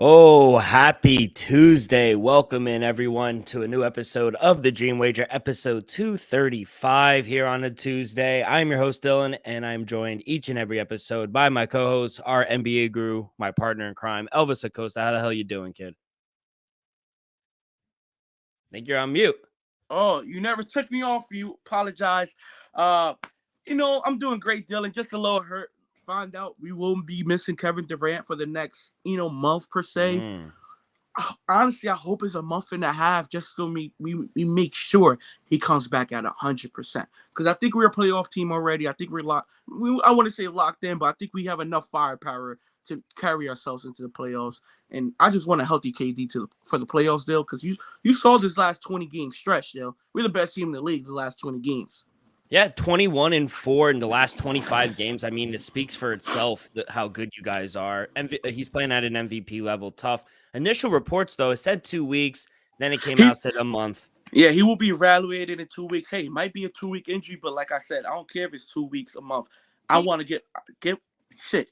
Oh, happy Tuesday. Welcome in everyone to a new episode of the Dream Wager, episode 235 here on a Tuesday. I'm your host, Dylan, and I'm joined each and every episode by my co-host, our NBA guru, my partner in crime, Elvis Acosta. How the hell you doing, kid? I think you're on mute. Oh, you never took me off. You apologize. I'm doing great, Dylan. Just a little hurt. Find out we won't be missing Kevin Durant for the next, month per se. Mm. Honestly, I hope it's a month and a half, just so we make sure he comes back at 100%. Because I think we're a playoff team already. I think we're locked. I want to say locked in, but I think we have enough firepower to carry ourselves into the playoffs. And I just want a healthy KD for the playoffs, Dale. Because you saw this last 20-game stretch, Dale. We're the best team in the league the last 20 games. Yeah, 21-4 in the last 25 games. I mean, it speaks for itself how good you guys are. He's playing at an MVP level. Tough. Initial reports, though, it said 2 weeks. Then it came out, said a month. Yeah, he will be evaluated in 2 weeks. Hey, it might be a 2-week injury, but like I said, I don't care if it's 2 weeks, a month. I want to get shit.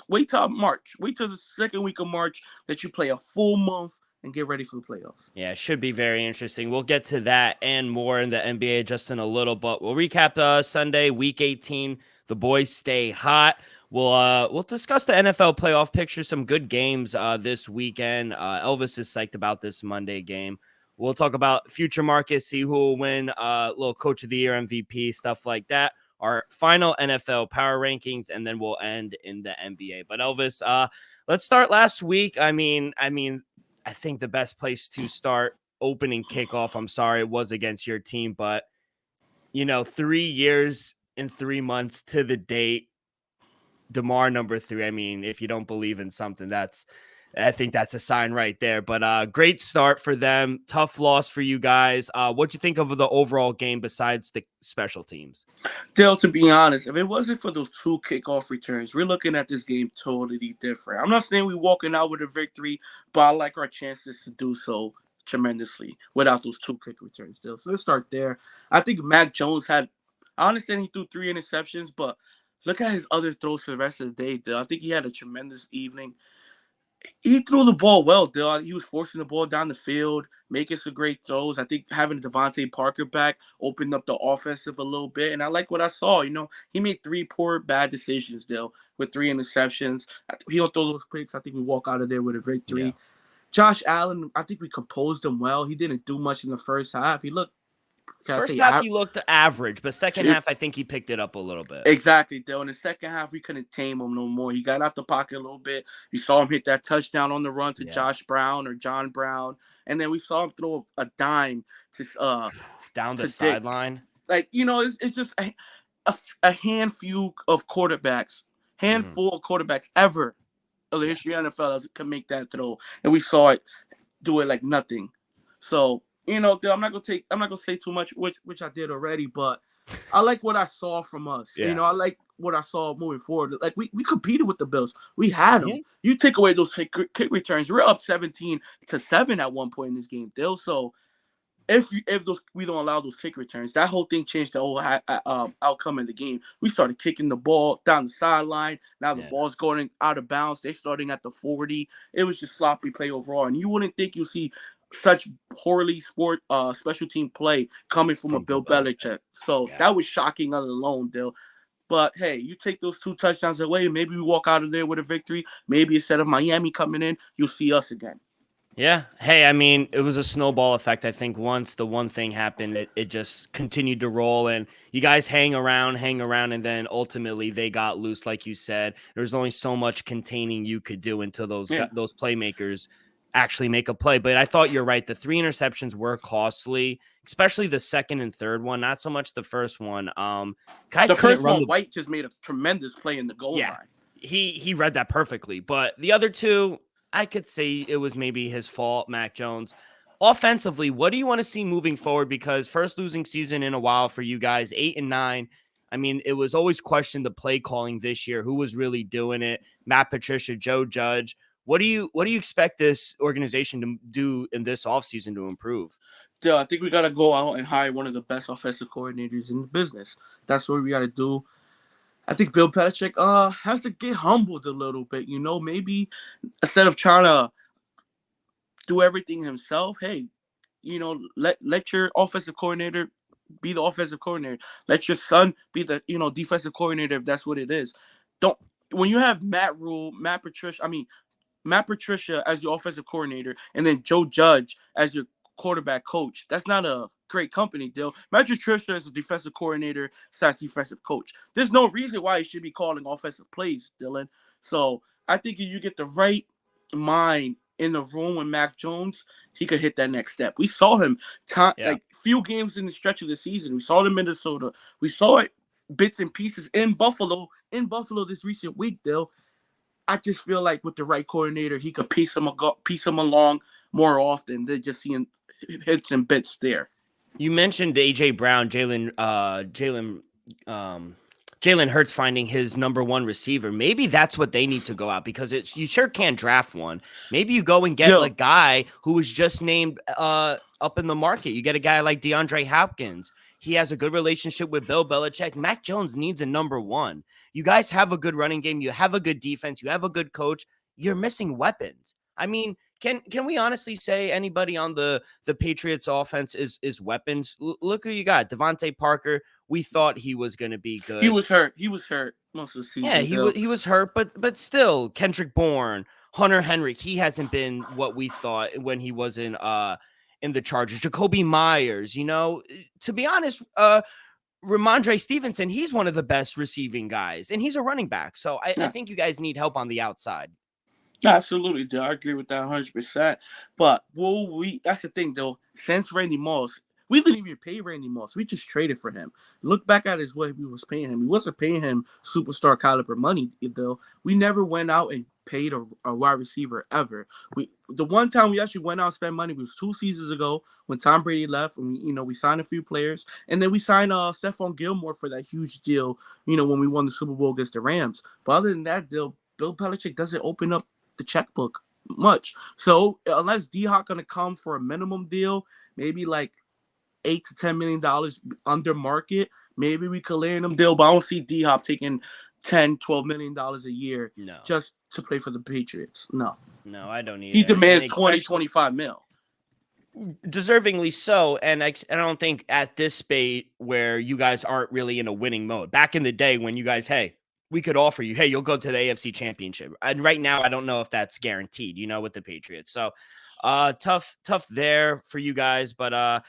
Wait till March. Wait till the second week of March that you play a full month and get ready for the playoffs. Yeah, it should be very interesting. We'll get to that and more in the NBA just in a little, but we'll recap Sunday, Week 18. The boys stay hot. We'll discuss the NFL playoff picture, some good games this weekend. Elvis is psyched about this Monday game. We'll talk about future markets, see who will win, little Coach of the Year, MVP, stuff like that. Our final NFL power rankings, and then we'll end in the NBA. But Elvis, let's start last week. I mean, I think the best place to start opening kickoff, I'm sorry, it was against your team, but 3 years and 3 months to the date, DeMar number 3. I mean, if you don't believe in something, I think that's a sign right there. But great start for them. Tough loss for you guys. What'd you think of the overall game besides the special teams? Dale, to be honest, if it wasn't for those 2 kickoff returns, we're looking at this game totally different. I'm not saying we're walking out with a victory, but I like our chances to do so tremendously without those 2 kick returns, Dale. So let's start there. I think Mac Jones I understand he threw 3 interceptions, but look at his other throws for the rest of the day, Dale. I think he had a tremendous evening. He threw the ball well, Dale. He was forcing the ball down the field, making some great throws. I think having Devontae Parker back opened up the offensive a little bit, and I like what I saw. He made 3 poor, bad decisions, Dale, with 3 interceptions. He don't throw those picks. I think we walk out of there with a victory. Yeah. Josh Allen, I think we composed him well. He didn't do much in the first half. He looked First half, he looked average, but second half, I think he picked it up a little bit. Exactly, Dale. In the second half, we couldn't tame him no more. He got out the pocket a little bit. You saw him hit that touchdown on the run to Josh Brown or John Brown, and then we saw him throw a dime to down the sideline. Like, it's just a handful of quarterbacks ever of the history of the NFL that can make that throw, and we saw it do it like nothing. So. I'm not gonna say too much, which I did already, but I like what I saw from us. Yeah. I like what I saw moving forward. Like we competed with the Bills. We had them. Yeah. You take away those kick returns, we're up 17-7 at one point in this game, Bill. So if we don't allow those kick returns, that whole thing changed the whole outcome of the game. We started kicking the ball down the sideline. Now the ball's going out of bounds. They're starting at the 40. It was just sloppy play overall, and you wouldn't think you'll see such poorly special team play coming from a Bill Belichick. So that was shocking on alone, Dill. But hey, you take those 2 touchdowns away, maybe we walk out of there with a victory. Maybe instead of Miami coming in, you'll see us again. Yeah. Hey, I mean, it was a snowball effect. I think once the one thing happened, it just continued to roll, and you guys hang around, and then ultimately they got loose, like you said. There was only so much containing you could do until those playmakers actually make a play. But I thought you're right. The 3 interceptions were costly, especially the second and third one. Not so much the first one. Guys, the first one, White just made a tremendous play in the goal line. He read that perfectly. But the other 2, I could say it was maybe his fault, Mac Jones. Offensively, what do you want to see moving forward? Because first losing season in a while for you guys, 8-9. I mean, it was always questioned the play calling this year. Who was really doing it? Matt Patricia, Joe Judge. What do you expect this organization to do in this offseason to improve? I think we got to go out and hire one of the best offensive coordinators in the business. That's what we got to do. I think Bill Belichick has to get humbled a little bit. Maybe instead of trying to do everything himself, hey, let your offensive coordinator be the offensive coordinator. Let your son be the defensive coordinator if that's what it is. Don't when you have Matt Patricia as your offensive coordinator, and then Joe Judge as your quarterback coach. That's not a great company, Dill. Matt Patricia is a defensive coordinator / defensive coach. There's no reason why he should be calling offensive plays, Dylan. So I think if you get the right mind in the room with Mac Jones, he could hit that next step. We saw him like few games in the stretch of the season. We saw it in Minnesota. We saw it bits and pieces in Buffalo. This recent week, Dill. I just feel like with the right coordinator, he could piece him along more often than just seeing hits and bits there. You mentioned AJ Brown, Jalen Hurts finding his number one receiver. Maybe that's what they need to go out, because you sure can't draft one. Maybe you go and get a guy who was just named up in the market. You get a guy like DeAndre Hopkins. He has a good relationship with Bill Belichick. Mac Jones needs a number one. You guys have a good running game. You have a good defense. You have a good coach. You're missing weapons. I mean, can we honestly say anybody on the Patriots offense is weapons? Look who you got. Devontae Parker. We thought he was going to be good. He was hurt most of the season. Yeah, he was hurt, but still, Kendrick Bourne, Hunter Henry, he hasn't been what we thought when he was in the Chargers. Jacoby Myers, to be honest, Ramondre Stevenson, he's one of the best receiving guys, and he's a running back. So I think you guys need help on the outside. Absolutely, dude. I agree with that 100%. But that's the thing, though. Since Randy Moss, we didn't even pay Randy Moss. We just traded for him. Look back at what we was paying him. We wasn't paying him superstar caliber money, though. We never went out and paid a wide receiver ever. The one time we actually went out and spent money was 2 seasons ago when Tom Brady left, and we signed a few players, and then we signed Stephon Gilmore for that huge deal. When we won the Super Bowl against the Rams. But other than that deal, Bill Belichick doesn't open up the checkbook much. So unless D-Hop gonna come for a minimum deal, maybe like $8 to $10 million under market, maybe we could land him deal. But I don't see D-Hop taking $10-12 million a year just to play for the Patriots. No, I don't need. He demands 20-25 mil. Deservingly so, and I don't think at this spate where you guys aren't really in a winning mode. Back in the day when you guys, we could offer you, you'll go to the AFC Championship. And right now, I don't know if that's guaranteed, with the Patriots. So tough there for you guys. But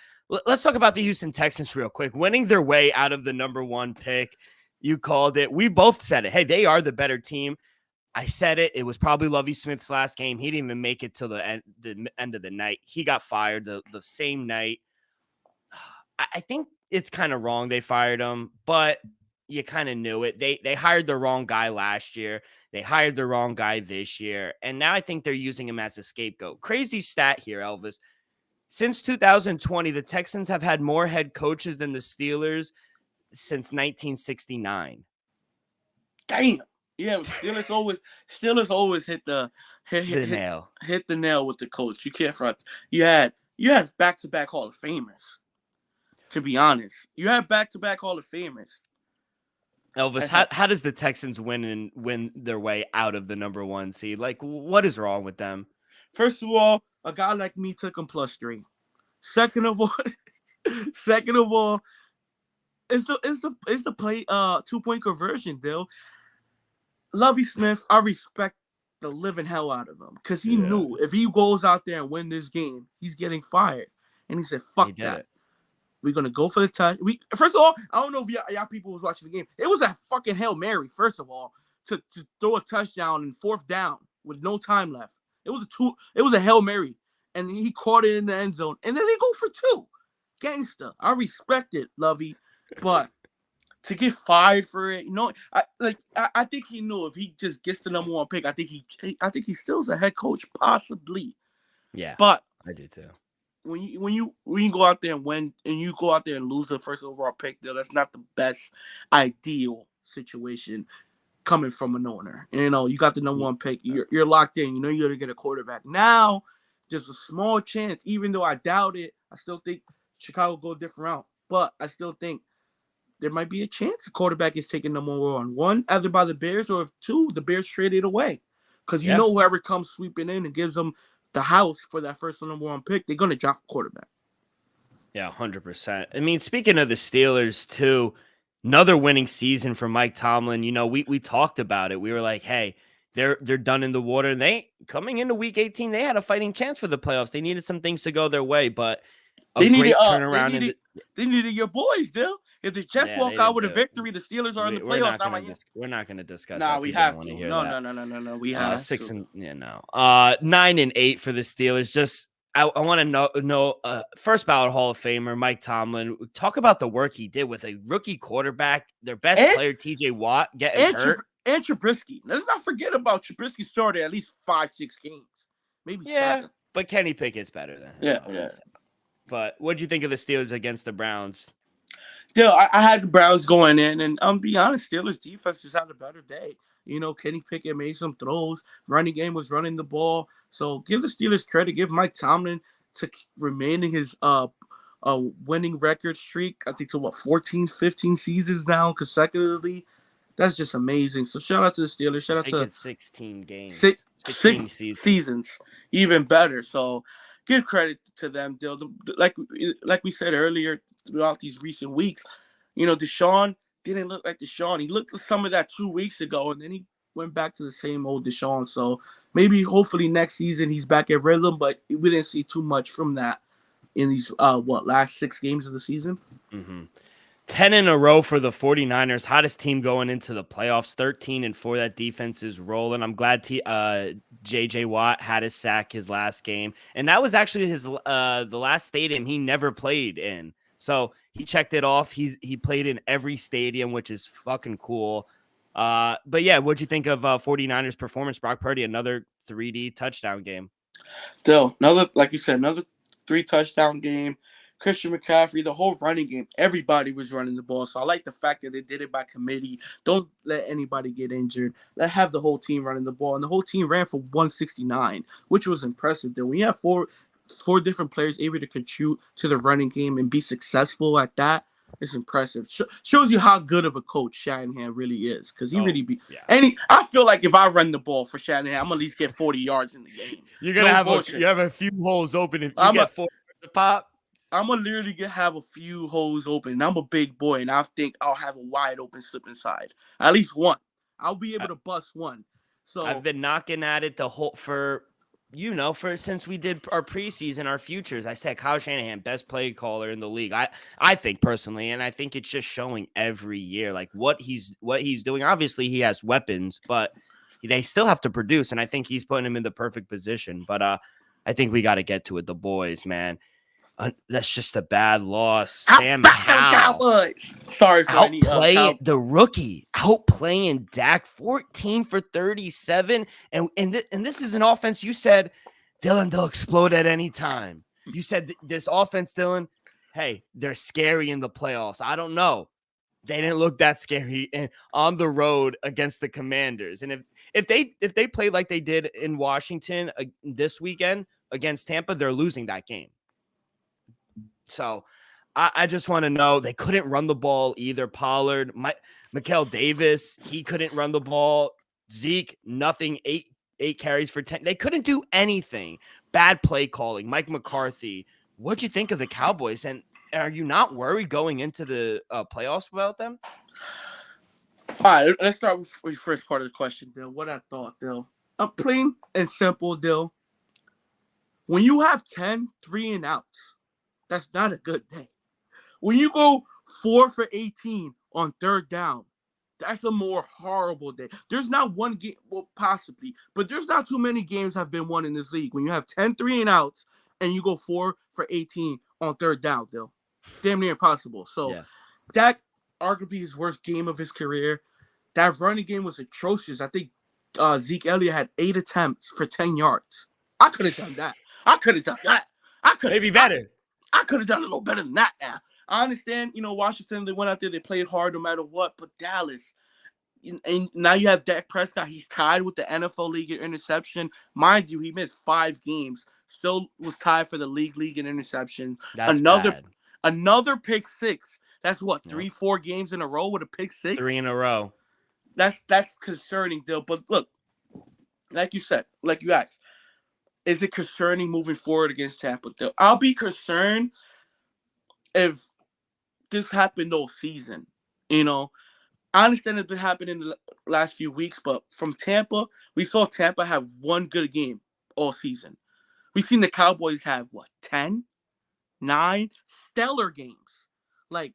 let's talk about the Houston Texans real quick. Winning their way out of the number one pick. You called it. We both said it. Hey, they are the better team. I said it. It was probably Lovie Smith's last game. He didn't even make it till the end of the night. He got fired the same night. I think it's kind of wrong they fired him, but you kind of knew it. They hired the wrong guy last year. They hired the wrong guy this year. And now I think they're using him as a scapegoat. Crazy stat here, Elvis. Since 2020, the Texans have had more head coaches than the Steelers since 1969. Damn. Yeah, Steelers always hit the nail. Hit the nail with the coach. You can't front. You had back-to-back Hall of Famers. To be honest, you had back-to-back Hall of Famers. Elvis, how does the Texans win their way out of the number one seed? Like, what is wrong with them? First of all, a guy like me took him +3. Second of all, it's the play 2-point conversion, Dill. Lovie Smith, I respect the living hell out of him because he knew if he goes out there and win this game, he's getting fired. And he said, "Fuck that. We're gonna go for the touch." First of all, I don't know if y'all people was watching the game. It was a fucking Hail Mary, first of all, to throw a touchdown in 4th down with no time left. It was a Hail Mary, and he caught it in the end zone, and then they go for 2. Gangster. I respect it, Lovey, but to get fired for it, I think he knew if he just gets the number one pick, I think he still is a head coach, possibly. Yeah, but I do too. When you go out there and win, and you go out there and lose the first overall pick, that's not the best ideal situation coming from an owner. You got the number one pick, you're locked in. You're gonna get a quarterback now. Just a small chance, even though I doubt it. I still think Chicago go a different route, but I still think there might be a chance the quarterback is taking number one, either by the Bears, or if 2, the Bears trade it away. Because whoever comes sweeping in and gives them the house for that first number 1 pick, they're gonna draft a quarterback. Yeah, 100%. I mean, speaking of the Steelers too, another winning season for Mike Tomlin. You know, we talked about it. We were like, hey, they're done in the water. They coming into week 18, they had a fighting chance for the playoffs. They needed some things to go their way, but They needed great turnaround. they needed your boys, Dill. If the Jets walk out with a victory, the Steelers are in the playoffs. We're not going to discuss. Nah, that. we People have don't wanna to. hear No, that. no. We have 6 to. and 9-8 for the Steelers. Just I want to know first ballot Hall of Famer Mike Tomlin. Talk about the work he did with a rookie quarterback, their best player TJ Watt getting hurt, and Trubisky. Let's not forget about Trubisky. Started at least 5-6 games, maybe 7. But Kenny Pickett's better than him. Yeah. But what do you think of the Steelers against the Browns? Still, I had the Browns going in, and be honest, Steelers defense just had a better day. You know, Kenny Pickett made some throws. Running game was running the ball. So give the Steelers credit. Give Mike Tomlin to remaining his winning record streak. I think to 14, 15 seasons now consecutively. That's just amazing. So shout out to the Steelers. Shout out to it's 16 games. 16 seasons. Even better. So give credit to them. Like we said earlier, throughout these recent weeks, you know, Deshaun didn't look like Deshaun. He looked like some of that 2 weeks ago, and then he went back to the same old Deshaun. So maybe, hopefully, next season he's back at rhythm, but we didn't see too much from that in these last 6 games of the season. 10 in a row for the 49ers, hottest team going into the playoffs. 13-4. That defense is rolling. I'm glad JJ Watt had his sack his last game, and that was actually his the last stadium he never played in. So he checked it off. He played in every stadium, which is fucking cool. But yeah, what'd you think of 49ers performance? Brock Purdy, another 3D touchdown game. Still, like you said, another 3 touchdown game. Christian McCaffrey, the whole running game, everybody was running the ball. So I like the fact that they did it by committee. Don't let anybody get injured. Have the whole team running the ball. And the whole team ran for 169, which was impressive. Then when you have four different players able to contribute to the running game and be successful at that, it's impressive. Shows you how good of a coach Shanahan really is, because he really be. Yeah. I feel like if I run the ball for Shanahan, I'm gonna at least get 40 yards in the game. You're gonna have a few holes open if you get 4 to pop. I'm gonna literally have a few holes open. And I'm a big boy, and I think I'll have a wide open slip inside. At least one. I'll be able to bust one. So I've been knocking at it since we did our preseason, our futures. I said Kyle Shanahan, best play caller in the league. I think personally, and I think it's just showing every year, like what he's doing. Obviously, he has weapons, but they still have to produce, and I think he's putting him in the perfect position. But I think we got to get to it. The boys, man. That's just a bad loss. Sam Howell. Sorry for outplaying the rookie, outplaying Dak 14 for 37. And this is an offense you said, Dylan, they'll explode at any time. You said this offense, Dylan, hey, they're scary in the playoffs. I don't know. They didn't look that scary and on the road against the Commanders. And if they played like they did in Washington this weekend against Tampa, they're losing that game. So I just want to know, they couldn't run the ball either. Pollard, Mikael Davis, he couldn't run the ball. Zeke, nothing, eight carries for 10. They couldn't do anything. Bad play calling. Mike McCarthy. What'd you think of the Cowboys? And are you not worried going into the playoffs about them? All right, let's start with the first part of the question, Dill. What I thought, Dill. Plain and simple, Dill. When you have 10 3-and-outs, that's not a good day. When you go 4 for 18 on 3rd down, that's a more horrible day. There's not one game, well, possibly, but there's not too many games have been won in this league. When you have 10 3-and-outs and you go 4 for 18 on 3rd down, Dill. Damn near impossible. So Dak, arguably his worst game of his career. That running game was atrocious. I think Zeke Elliott had 8 attempts for 10 yards. I could have done that. I could have done that. Maybe better. I could have done a little better than that now. I understand, Washington, they went out there, they played hard no matter what, but Dallas, and now you have Dak Prescott. He's tied with the NFL league in interception. Mind you, he missed 5 games, still was tied for the league in interception. That's bad. Another pick 6. That's what, 3-4 games in a row with a pick 6? 3 in a row. That's concerning, Dill. But look, like you said, like you asked, is it concerning moving forward against Tampa? I'll be concerned if this happened all season. You know, I understand it's been happening in the last few weeks, but from Tampa, we saw Tampa have one good game all season. We've seen the Cowboys have, 10, 9 stellar games. Like,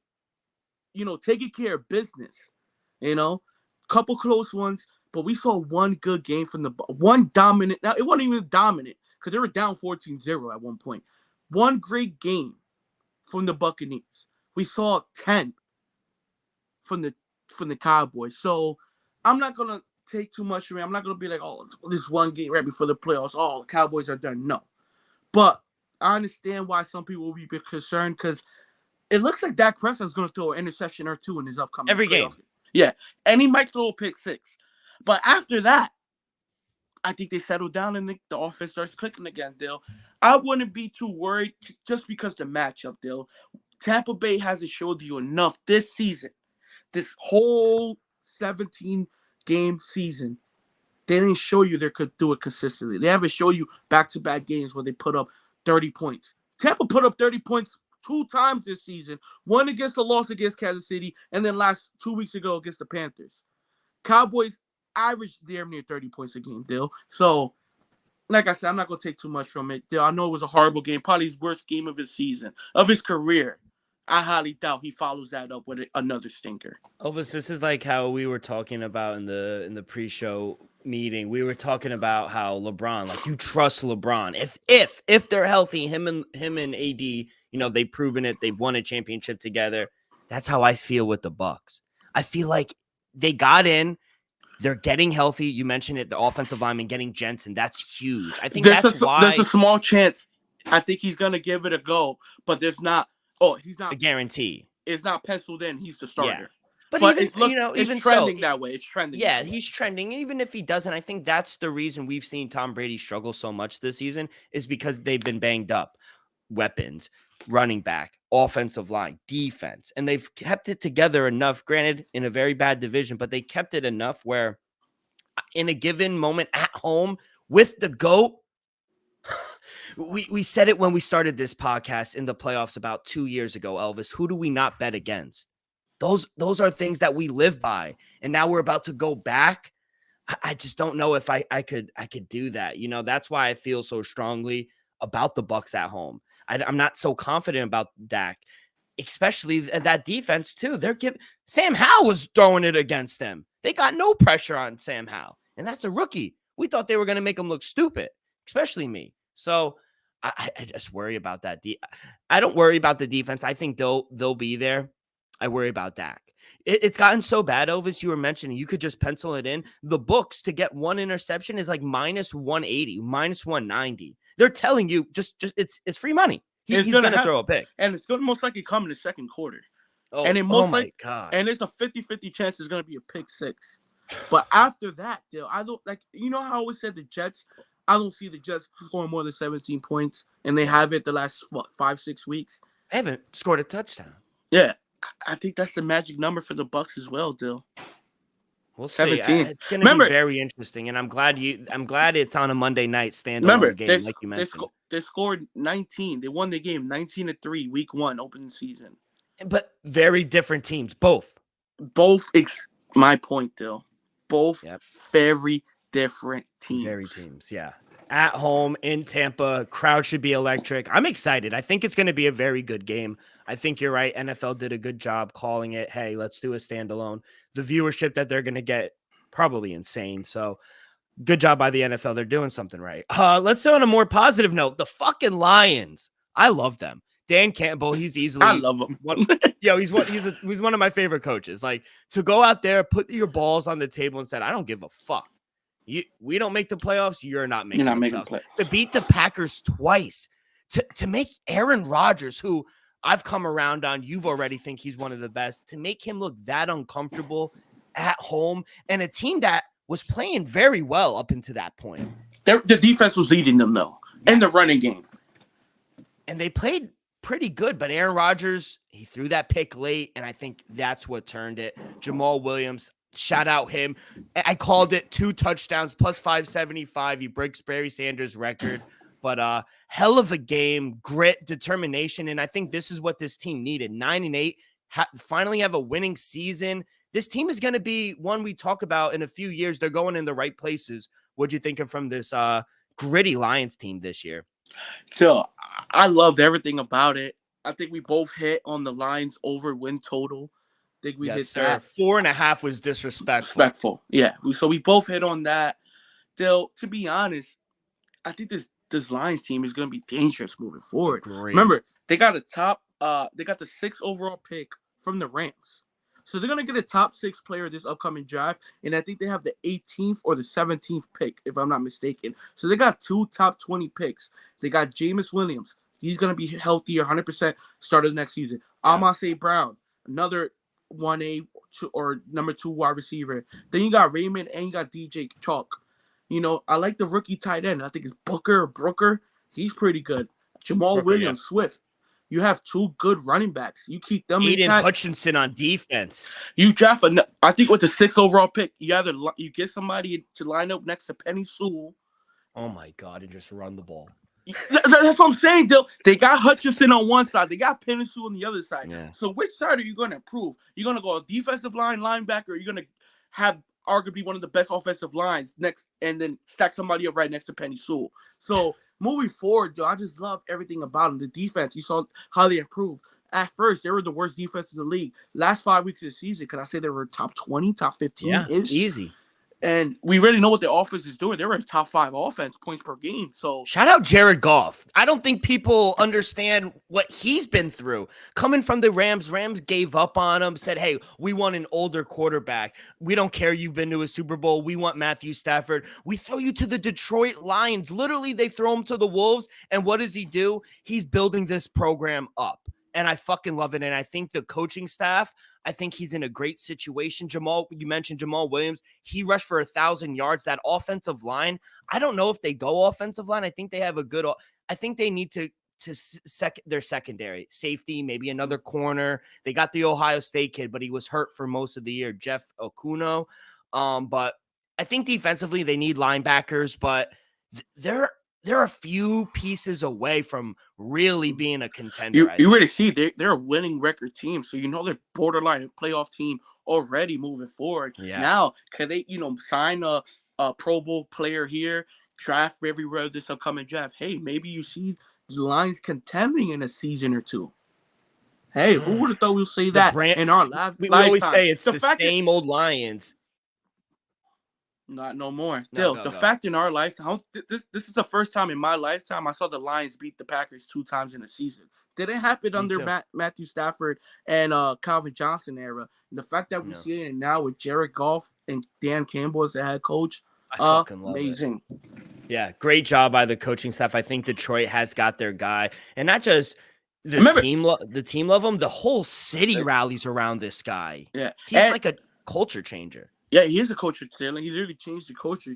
taking care of business. Couple close ones, but we saw one good game from one dominant. Now, it wasn't even dominant because they were down 14-0 at one point. One great game from the Buccaneers. We saw 10 from the Cowboys. So I'm not gonna take too much from it. I'm not gonna be like, oh, this one game right before the playoffs. Oh, the Cowboys are done. No, but I understand why some people will be concerned because it looks like Dak Prescott's gonna throw an interception or two in his upcoming Every playoff game. Yeah, and he might throw a pick six. But after that, I think they settle down and the offense starts clicking again, Dale. I wouldn't be too worried just because the matchup, Dale. Tampa Bay hasn't showed you enough this season. This whole 17-game season, they didn't show you they could do it consistently. They haven't shown you back-to-back games where they put up 30 points. Tampa put up 30 points 2 times this season, one against a loss against Kansas City, and then 2 weeks ago against the Panthers. Cowboys averaged damn near 30 points a game, Dale. So, like I said, I'm not going to take too much from it, Dale. I know it was a horrible game, probably his worst game of his season, of his career. I highly doubt he follows that up with another stinker. Elvis, this is like how we were talking about in the pre-show meeting. We were talking about how LeBron, like you trust LeBron. If they're healthy, him and AD, they've proven it. They've won a championship together. That's how I feel with the Bucks. I feel like they got in. They're getting healthy. You mentioned it, the offensive lineman getting Jensen. That's huge. I think that's why there's a small chance. I think he's gonna give it a go, but there's not. Oh, he's not a guarantee. It's not penciled in. He's the starter. Yeah. But even, it's trending that way. It's trending. Yeah, he's trending. Even if he doesn't, I think that's the reason we've seen Tom Brady struggle so much this season is because they've been banged up. Weapons, running back, offensive line, defense, and they've kept it together enough. Granted, in a very bad division, but they kept it enough where, in a given moment at home with the GOAT. We said it when we started this podcast in the playoffs about 2 years ago, Elvis. Who do we not bet against? Those are things that we live by. And now we're about to go back. I just don't know if I could do that. That's why I feel so strongly about the Bucks at home. I'm not so confident about Dak, especially that defense too. Sam Howell was throwing it against them. They got no pressure on Sam Howell. And that's a rookie. We thought they were going to make him look stupid, especially me. So I just worry about that. I don't worry about the defense. I think they'll be there. I worry about Dak. It's gotten so bad, Elvis, you were mentioning. You could just pencil it in. The books to get one interception is like minus 180, minus 190. They're telling you just it's free money. He's going to throw a pick. And it's going to most likely come in the second quarter. Oh, and my God. And there's a 50-50 chance it's going to be a pick six. But after that, Dale, I don't how I always said the Jets. I don't see the Jets scoring more than 17 points, and they have it the last 5-6 weeks. They haven't scored a touchdown. Yeah, I think that's the magic number for the Bucks as well, Dale. We'll see. It's going to be very interesting, and I'm glad it's on a Monday night standalone game, like you mentioned. They scored 19. They won the game 19-3, week 1, opening season. But very different teams, both. My point, Dale. Both very different teams. Very teams, yeah. At home in Tampa, crowd should be electric. I'm excited. I think it's going to be a very good game. I think you're right. NFL did a good job calling it. Hey, let's do a standalone. The viewership that they're going to get, probably insane. So good job by the NFL. They're doing something right. Let's do on a more positive note. The fucking Lions. I love them. Dan Campbell, he's easily. I love him. He's one of my favorite coaches. Like, to go out there, put your balls on the table and said, I don't give a fuck. We don't make the playoffs. You're not making the playoffs. To beat the Packers twice, to make Aaron Rodgers, who I've come around on, you've already think he's one of the best, to make him look that uncomfortable at home, and a team that was playing very well up until that point. The defense was leading them, though, and the running game. And they played pretty good, but Aaron Rodgers, he threw that pick late, and I think that's what turned it. Jamal Williams, shout out him. I called it 2 touchdowns plus 575. He breaks Barry Sanders' record But hell of a game, grit, determination. And I think this is what this team needed. 9-8, finally have a winning season. This team is going to be one we talk about in a few years. They're going in the right places. What'd you think of from this gritty Lions team this year? So I loved everything about it. I think we both hit on the Lions over win total. I think we hit that. 4.5 was disrespectful. Yeah. So we both hit on that. Still, to be honest, I think this Lions team is going to be dangerous moving forward. Agreed. Remember, they got the 6th overall pick from the Rams. So they're going to get a top 6 player this upcoming draft, and I think they have the 18th or the 17th pick, if I'm not mistaken. So they got 2 top 20 picks. They got Jameis Williams. He's going to be healthy, 100% start of the next season. Yeah. Amon St. Brown, another 1A or number 2 wide receiver. Then you got Raymond and you got DJ Chalk. I like the rookie tight end. I think it's Brooker. He's pretty good. Jamal Williams, Swift. You have 2 good running backs. You keep them Aiden intact. Hutchinson on defense. You draft I think with the 6th overall pick, you get somebody to line up next to Penny Sewell. Oh my God, and just run the ball. That's what I'm saying, Dill. They got Hutchinson on one side. They got Penny Sewell on the other side. Yeah. So which side are you going to improve? You're going to go defensive line, linebacker, or you're going to have arguably one of the best offensive lines next and then stack somebody up right next to Penny Sewell. So moving forward, Joe, I just love everything about them. The defense, you saw how they improved. At first, they were the worst defense in the league. Last 5 weeks of the season, could I say they were top 20, top 15? Yeah, easy. And we really know what the offense is doing. They were a top 5 offense, points per game. So shout out Jared Goff. I don't think people understand what he's been through. Coming from the Rams gave up on him, said, hey, we want an older quarterback. We don't care you've been to a Super Bowl. We want Matthew Stafford. We throw you to the Detroit Lions. Literally, they throw him to the Wolves. And what does he do? He's building this program up. And I fucking love it. And I think the coaching staff, I think he's in a great situation. You mentioned Jamal Williams. He rushed for 1,000 yards. That offensive line, I don't know if they go offensive line. I think they have I think they need to their secondary safety, maybe another corner. They got the Ohio State kid, but he was hurt for most of the year, Jeff Okuno. But I think defensively they need linebackers, but they're a few pieces away from really being a contender. You really see they're a winning record team, so they're borderline playoff team already moving forward. Yeah. Now, can they sign a Pro Bowl player here, draft everywhere this upcoming draft? Hey, maybe you see the Lions contending in a season or 2. Hey, who would have thought we'd say that in our lifetime? We always say it's the same old Lions. Not no more. Still, the fact in our lifetime, this is the first time in my lifetime I saw the Lions beat the Packers 2 times in a season. Didn't happen under Matthew Stafford and Calvin Johnson era. The fact that we see it now with Jared Goff and Dan Campbell as the head coach, I fucking love amazing. It. Yeah, great job by the coaching staff. I think Detroit has got their guy, and not just the team love him. The whole city rallies around this guy. Yeah, he's like a culture changer. Yeah, he is a culture changer. He's really changed the culture.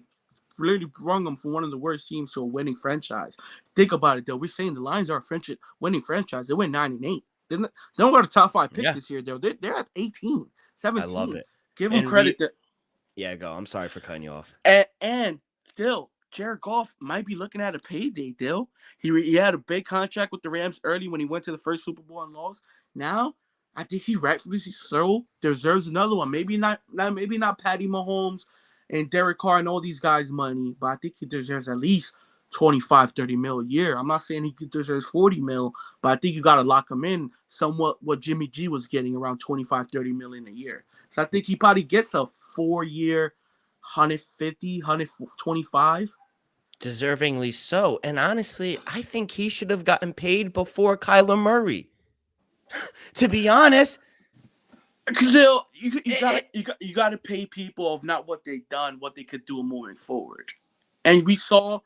Really brung them from one of the worst teams to a winning franchise. Think about it, though. We're saying the Lions are a winning franchise. They went 9-8. They don't got a top 5 pick this year, though. They're at 18, 17. I love it. Give them credit. Yeah, go. I'm sorry for cutting you off. And still, Jared Goff might be looking at a payday, Dill. He had a big contract with the Rams early when he went to the first Super Bowl and lost. Now, I think he rightfully so deserves another one. Maybe not Patty Mahomes and Derek Carr and all these guys' money, but I think he deserves at least 25, 30 mil a year. I'm not saying he deserves 40 mil, but I think you got to lock him in somewhat what Jimmy G was getting, around 25, 30 million a year. So I think he probably gets a 4-year, 150, 125. Deservingly so. And honestly, I think he should have gotten paid before Kyler Murray. To be honest, still, you got to pay people of not what they've done, what they could do moving forward. And we saw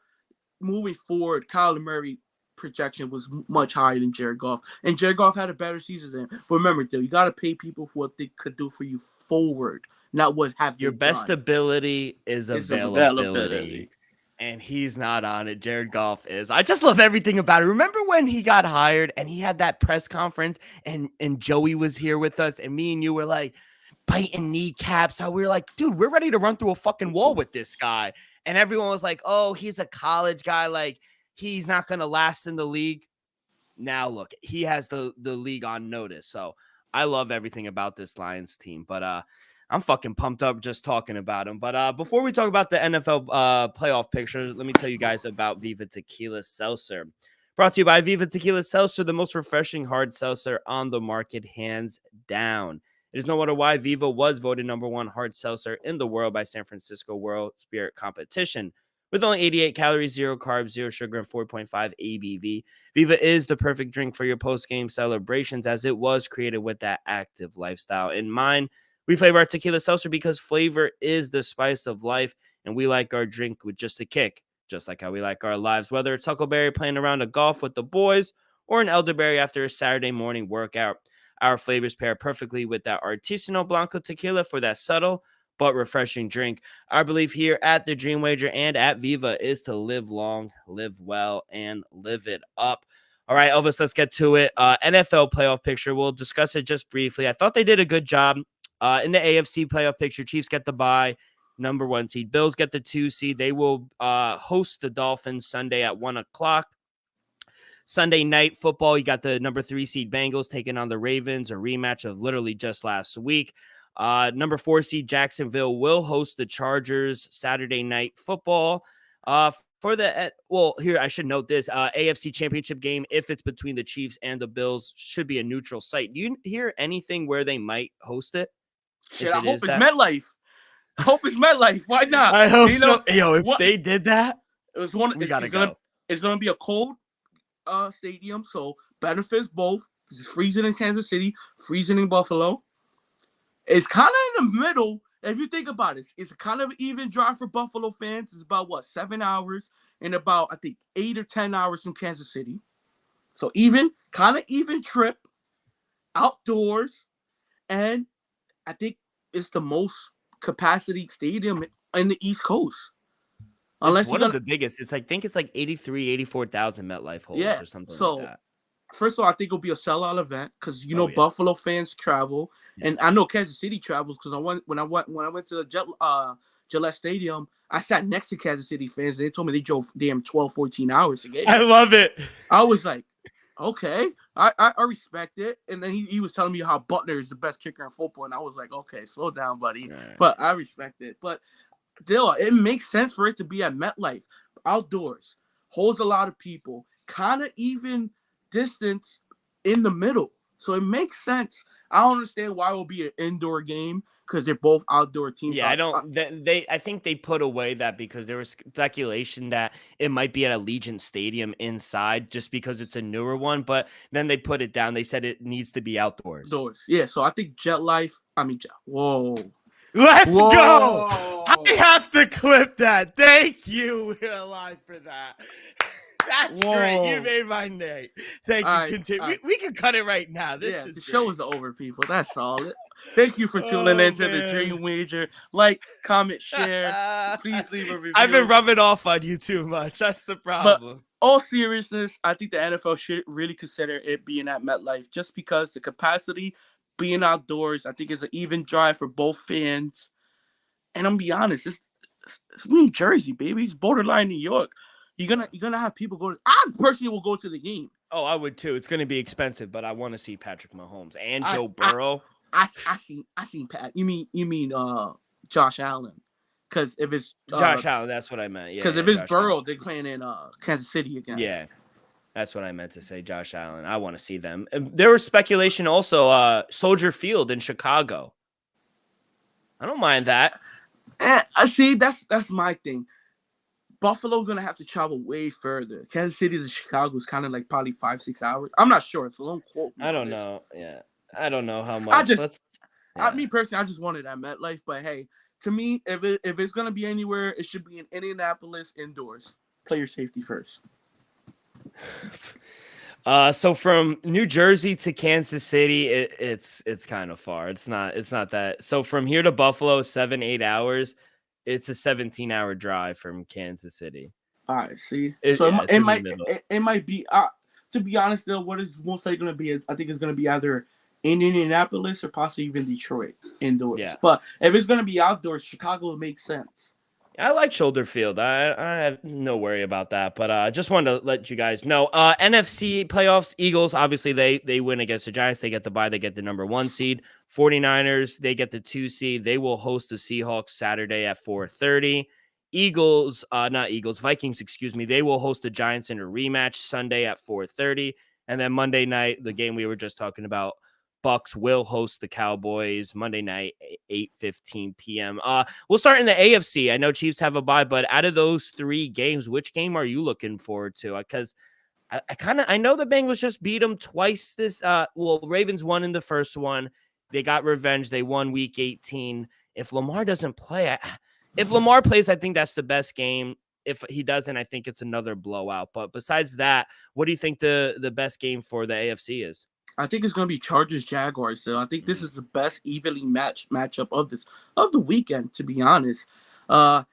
moving forward, Kyler Murray projection was much higher than Jared Goff, and Jared Goff had a better season than him. But remember, though, you got to pay people for what they could do for you forward, not what have your best done. Ability is availability. And he's not on it. Jared Goff is. I just love everything about it. Remember when he got hired and he had that press conference and Joey was here with us and me and you were like biting kneecaps. How we were like, dude, we're ready to run through a fucking wall with this guy. And everyone was like, oh, he's a college guy. Like, he's not going to last in the league. Now look, he has the league on notice. So I love everything about this Lions team, but I'm fucking pumped up just talking about him. But before we talk about the NFL playoff picture, let me tell you guys about Viva Tequila Seltzer. Brought to you by Viva Tequila Seltzer, the most refreshing hard seltzer on the market, hands down. It is no wonder why Viva was voted #1 hard seltzer in the world by San Francisco World Spirit Competition. With only 88 calories, 0 carbs, 0 sugar, and 4.5 ABV, Viva is the perfect drink for your post-game celebrations, as it was created with that active lifestyle in mind. We flavor our tequila seltzer because flavor is the spice of life, and we like our drink with just a kick, just like how we like our lives. Whether it's Huckleberry playing a round of golf with the boys or an elderberry after a Saturday morning workout, our flavors pair perfectly with that Artisanal Blanco tequila for that subtle but refreshing drink. Our belief here at the Dream Wager and at Viva is to live long, live well, and live it up. All right, Elvis, let's get to it. NFL playoff picture. We'll discuss it just briefly. I thought they did a good job. In the AFC playoff picture, Chiefs get the bye, #1 seed. Bills get the 2 seed. They will host the Dolphins Sunday at 1 o'clock. Sunday night football, you got the #3 seed Bengals taking on the Ravens, a rematch of literally just last week. #4 seed Jacksonville will host the Chargers Saturday night football. Here I should note this AFC Championship game, if it's between the Chiefs and the Bills, should be a neutral site. Do you hear anything where they might host it? Shit, I hope it's MetLife. I hope it's MetLife. Why not? I hope so. Yo, if they did that, it was we gotta go. It's gonna be a cold stadium, so benefits both. It's freezing in Kansas City, freezing in Buffalo. It's kind of in the middle. If you think about it, it's kind of even drive for Buffalo fans. It's about 7 hours and about, I think, 8 or 10 hours from Kansas City. So kind of even trip, outdoors, and I think it's the most capacity stadium in the East Coast. Unless it's one of the biggest. I think it's like 84,000 MetLife holds or something like that. First of all, I think it'll be a sellout event because Buffalo fans travel, and I know Kansas City travels because when I went to the Gillette Stadium, I sat next to Kansas City fans. And they told me they drove damn 12, 14 hours to get here. I love it. I was like, okay, I respect it. And then he was telling me how Butler is the best kicker in football, and I was like, okay, slow down, buddy. Right. But I respect it. But still, it makes sense for it to be at MetLife, outdoors, holds a lot of people, kind of even distance in the middle, so it makes sense. I don't understand why it will be an indoor game because they're both outdoor teams. Yeah, I think they put away that because there was speculation that it might be at Allegiant Stadium inside just because it's a newer one, but then they put it down. They said it needs to be outdoors. Yeah, so I think whoa. Let's go. I have to clip that. Thank you, Eli, for that. That's great. You made my night. Thank you. Right, continue. We can cut it right now. The show is over, people. That's solid. Thank you for tuning into the Dream Wager. Like, comment, share. Please leave a review. I've been rubbing off on you too much. That's the problem. But all seriousness, I think the NFL should really consider it being at MetLife just because the capacity being outdoors, I think is an even drive for both fans. And I'm gonna be honest, it's New Jersey, baby. It's borderline New York. You're gonna have people go. I personally will go to the game. Oh, I would too. It's gonna be expensive, but I want to see Patrick Mahomes and Joe Burrow. I seen Pat. You mean Josh Allen? Because if it's Josh Allen, that's what I meant. Yeah. Because if it's Burrow, they're playing in Kansas City again. Yeah, that's what I meant to say. Josh Allen. I want to see them. There was speculation also. Soldier Field in Chicago. I don't mind that. I see. That's my thing. Buffalo gonna have to travel way further. Kansas City to Chicago is kind of like probably 5-6 hours. I'm not sure. It's a long quote. I don't know. Yeah, I don't know how much. Me personally, I just wanted that MetLife. But hey, to me, if it's gonna be anywhere, it should be in Indianapolis indoors. Player safety first. So from New Jersey to Kansas City, it's kind of far. It's not that. So from here to Buffalo, 7-8 hours. It's a 17-hour drive from Kansas City. All right, see. It might be. To be honest, though, what is most likely going to be? I think it's going to be either in Indianapolis or possibly even Detroit indoors. Yeah. But if it's going to be outdoors, Chicago would make sense. I like shoulder field. I have no worry about that. But just wanted to let you guys know. NFC playoffs, Eagles, obviously they win against the Giants. They get the bye. They get the number 1 seed. 49ers, they get the 2 seed. They will host the Seahawks Saturday at 4:30. Eagles, not Eagles, Vikings, excuse me. They will host the Giants in a rematch Sunday at 4:30. And then Monday night, the game we were just talking about, Bucks will host the Cowboys Monday night, 8:15 p.m. We'll start in the AFC. I know Chiefs have a bye, but out of those 3 games, which game are you looking forward to? Because I know the Bengals just beat them twice this. Ravens won in the first one. They got revenge. They won week 18. If Lamar doesn't play, if Lamar plays, I think that's the best game. If he doesn't, I think it's another blowout. But besides that, what do you think the best game for the AFC is? I think it's going to be Chargers Jaguars. So I think this is the best evenly matchup of the weekend. To be honest, I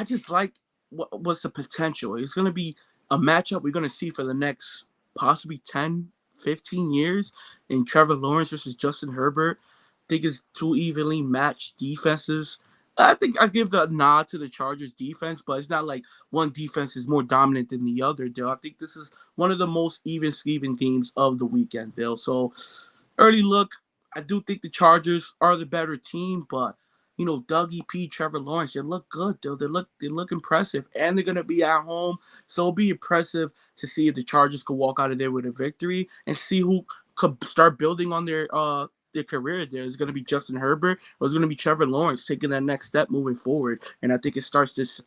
just like what's the potential. It's going to be a matchup we're going to see for the next possibly 10, 15 years in Trevor Lawrence versus Justin Herbert. I think it's 2 evenly matched defenses. I think I give the nod to the Chargers defense, but it's not like one defense is more dominant than the other, Dale. I think this is one of the most even games of the weekend, Dale. So early look, I do think the Chargers are the better team, but Dougie P, Trevor Lawrence, they look good, Dale. They look impressive, and they're gonna be at home, so it'll be impressive to see if the Chargers could walk out of there with a victory and see who could start building on their career there. Is going to be Justin Herbert or is going to be Trevor Lawrence taking that next step moving forward. And I think it starts this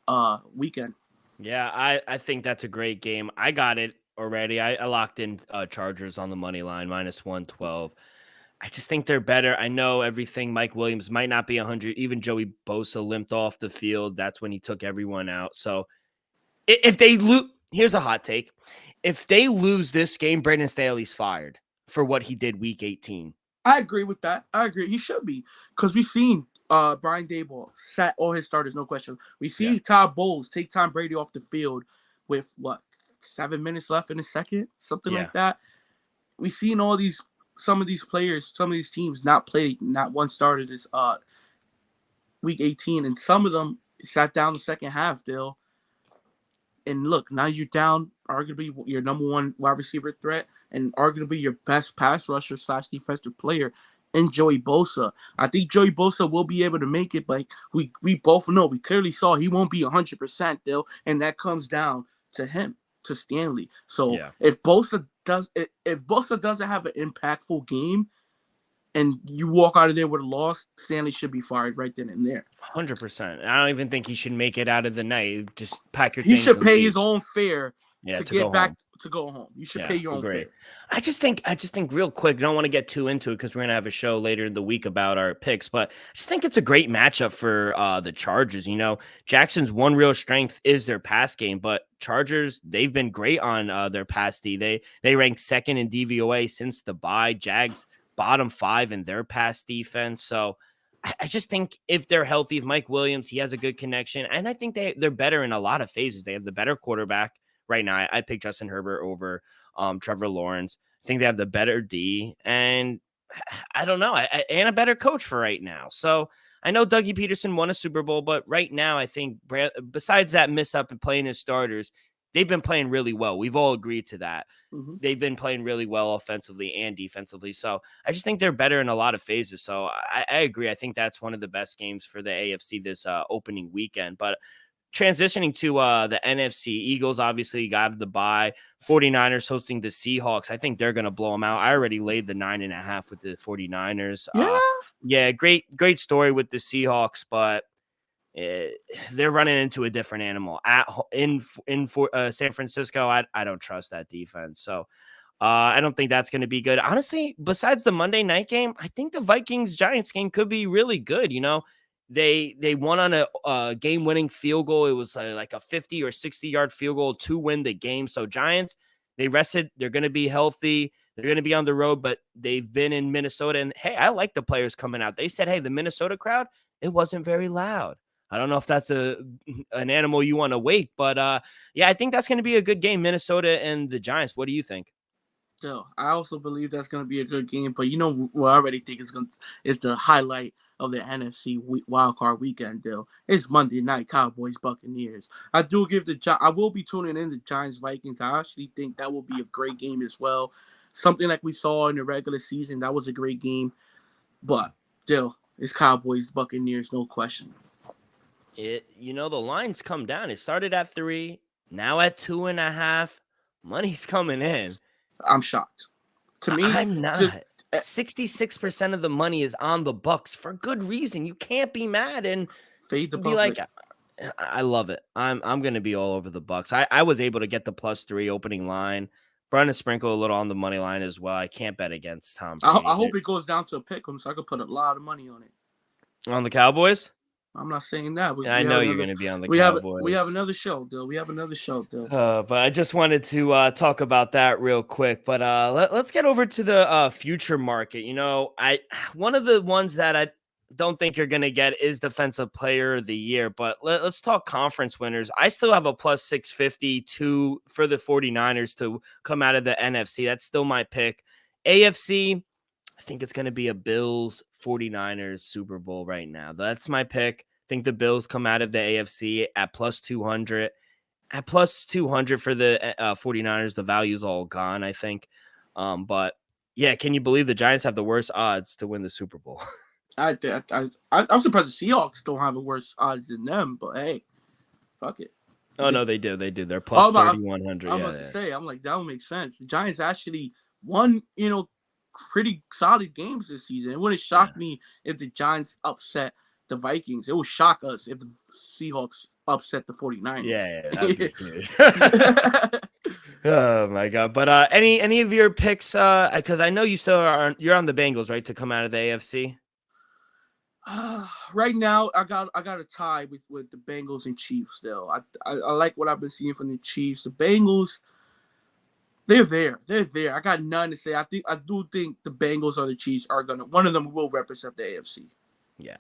weekend. Yeah, I think that's a great game. I got it already. I locked in Chargers on the money line, -112. I just think they're better. I know everything. Mike Williams might not be 100. Even Joey Bosa limped off the field. That's when he took everyone out. So if they lose, here's a hot take. If they lose this game, Brandon Staley's fired for what he did week 18. I agree with that. I agree. He should be, because we've seen Brian Daboll sat all his starters, no question. We see Todd Bowles take Tom Brady off the field with 7 minutes left in the second, something like that. We've seen some of these players, some of these teams not play, not one starter this week 18, and some of them sat down the second half, Dale. And look, now you're down arguably your number 1 wide receiver threat and arguably your best pass rusher / defensive player in Joey Bosa. I think Joey Bosa will be able to make it, but we both know, we clearly saw he won't be 100% though, and that comes down to him, to Stanley. So if Bosa doesn't have an impactful game, and you walk out of there with a loss, Stanley should be fired right then and there. 100%. I don't even think he should make it out of the night. Just pack your things. He should pay his own fare to get back home. To go home. You should pay your own fare. I just think real quick, I don't want to get too into it because we're going to have a show later in the week about our picks, but I just think it's a great matchup for the Chargers. Jackson's one real strength is their pass game, but Chargers, they've been great on their pass D. They rank second in DVOA since the bye. Jags bottom 5 in their pass defense. So I just think if they're healthy, if Mike Williams, he has a good connection, and I think they're better in a lot of phases. They have the better quarterback right now. I pick Justin Herbert over Trevor Lawrence. I think they have the better D, and I don't know, and a better coach for right now. So I know Dougie Peterson won a Super Bowl, but right now I think besides that miss up and playing his starters, they've been playing really well. We've all agreed to that. Mm-hmm. They've been playing really well offensively and defensively. So I just think they're better in a lot of phases. So I agree. I think that's one of the best games for the AFC this opening weekend. But transitioning to the NFC, Eagles obviously got the bye. 49ers hosting the Seahawks. I think they're going to blow them out. I already laid the 9.5 with the 49ers. Great story with the Seahawks, but they're running into a different animal in San Francisco. I don't trust that defense. So I don't think that's going to be good. Honestly, besides the Monday night game, I think the Vikings-Giants game could be really good. They won on a game-winning field goal. It was like a 50 or 60-yard field goal to win the game. So Giants, they rested. They're going to be healthy. They're going to be on the road, but they've been in Minnesota. And, hey, I like the players coming out. They said, hey, the Minnesota crowd, it wasn't very loud. I don't know if that's an animal you want to wake, but I think that's going to be a good game, Minnesota and the Giants. What do you think? Still, I also believe that's going to be a good game. But what I already think is the highlight of the NFC wild card weekend. Deal. It's Monday night, Cowboys Buccaneers. I will be tuning in to Giants Vikings. I actually think that will be a great game as well. Something like we saw in the regular season. That was a great game. But still, it's Cowboys Buccaneers, no question. The lines come down. It started at 3, now at 2.5. Money's coming in. I'm shocked. To me, I'm not. 66% of the money is on the Bucks for good reason. You can't be mad and fade the be public. like, I love it. I'm gonna be all over the Bucks. I was able to get the +3 opening line. Brought a sprinkle a little on the money line as well. I can't bet against Tom Brady. I hope it goes down to a pick 'em so I could put a lot of money on it. On the Cowboys? I'm not saying that. I know you're going to be on the Cowboys. We have another show, though. But I just wanted to talk about that real quick. But let's get over to the future market. One of the ones that I don't think you're going to get is Defensive Player of the Year. But let's talk conference winners. I still have a +650 for the 49ers to come out of the NFC. That's still my pick. AFC, I think it's going to be a Bills 49ers Super Bowl right now. That's my pick. I think the Bills come out of the AFC at +200. At +200 for the 49ers, the value's all gone, I think. But yeah, can you believe the Giants have the worst odds to win the Super Bowl? I'm surprised the Seahawks don't have the worst odds than them, but hey, fuck it. Oh, no, they do. They're +3,100. I'm about to say, I'm like, that don't make sense. The Giants actually won, pretty solid games this season. It wouldn't shock me if the Giants upset the Vikings. It would shock us if the Seahawks upset the 49ers. Yeah, that'd be good. Oh my God. But any of your picks, because I know you're on the Bengals, right, to come out of the AFC? Right now, I got a tie with the Bengals and Chiefs still. I like what I've been seeing from the Chiefs. The Bengals, they're there. I got none to say. I do think the Bengals or the Chiefs are one of them will represent the AFC. Yeah.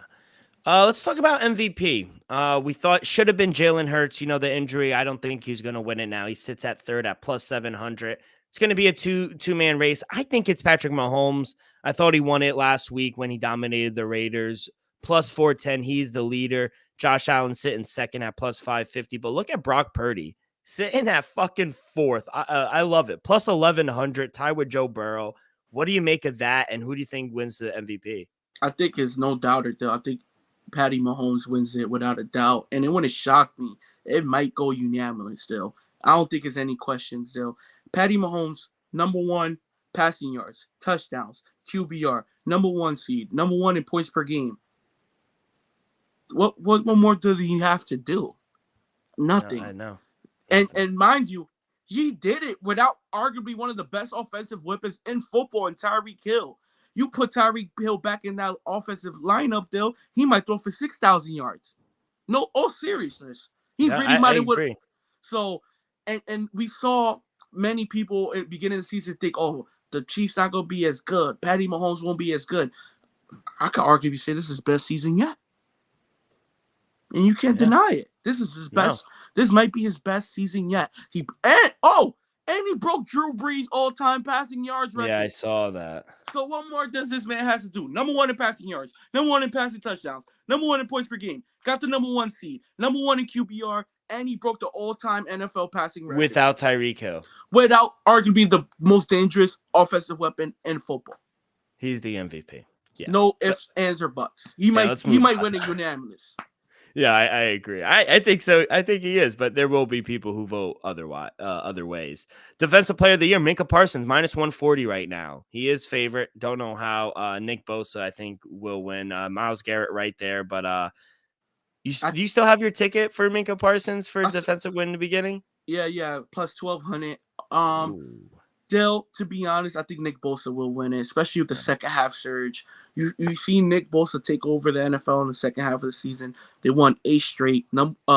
Let's talk about MVP. We thought should have been Jalen Hurts. The injury. I don't think he's going to win it now. He sits at third at +700. It's going to be a two-man race. I think it's Patrick Mahomes. I thought he won it last week when he dominated the Raiders. +410. He's the leader. Josh Allen sitting second at +550. But look at Brock Purdy sitting at fucking fourth. I love it. +1100. Tied with Joe Burrow. What do you make of that? And who do you think wins the MVP? I think it's no doubter though. I think Patty Mahomes wins it without a doubt. And it wouldn't shock me. It might go unanimous still. I don't think there's any questions still. Patty Mahomes, number 1 passing yards, touchdowns, QBR, number 1 seed, number 1 in points per game. What more does he have to do? Nothing. I know. And mind you, he did it without arguably one of the best offensive weapons in football in Tyreek Hill. You put Tyreek Hill back in that offensive lineup, though, he might throw for 6,000 yards. No, all seriousness. He really might have. So, and we saw many people at the beginning of the season think, oh, the Chiefs not going to be as good. Patty Mahomes won't be as good. I could arguably say this is his best season yet. And you can't deny it. This is his best. No. This might be his best season yet. And he broke Drew Brees' all-time passing yards record. Yeah, I saw that. So what more does this man have to do? Number 1 in passing yards. Number 1 in passing touchdowns. Number 1 in points per game. Got the number 1 seed. Number 1 in QBR. And he broke the all-time NFL passing record. Without Tyreek Hill. Without arguably the most dangerous offensive weapon in football. He's the MVP. Yeah. No ifs, ands, or buts. He might win it unanimous. Yeah, I agree. I think so. I think he is, but there will be people who vote other ways. Defensive Player of the Year, Micah Parsons, -140 right now. He is favorite. Don't know how. Nick Bosa, I think, will win. Myles Garrett right there, but do you still have your ticket for Micah Parsons for defensive win in the beginning? Yeah, +1,200. Still, to be honest, I think Nick Bosa will win it, especially with the second half surge. You see Nick Bosa take over the NFL in the second half of the season. They won 8 straight,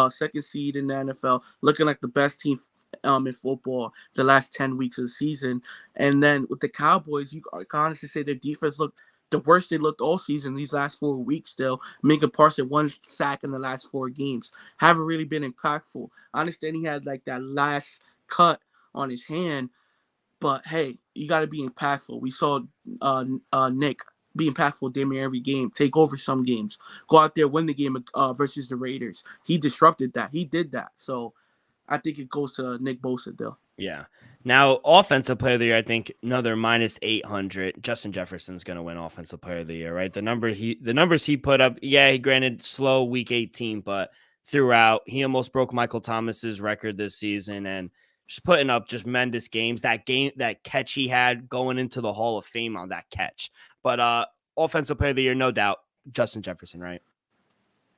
second seed in the NFL, looking like the best team in football the last 10 weeks of the season. And then with the Cowboys, you can honestly say their defense looked the worst they looked all season these last 4 weeks still. Micah Parsons 1 sack in the last 4 games. Haven't really been impactful. I understand he had like that last cut on his hand. But, hey, you got to be impactful. We saw Nick be impactful damn near every game, take over some games, go out there, win the game versus the Raiders. He disrupted that. He did that. So I think it goes to Nick Bosa, though. Yeah. Now, offensive player of the year, I think another minus 800. Justin Jefferson's going to win offensive player of the year, right? The numbers he put up, yeah, he granted slow week 18, but throughout, he almost broke Michael Thomas's record this season and just putting up just tremendous games. That catch he had going into the Hall of Fame on that catch. But offensive player of the year, no doubt, Justin Jefferson, right?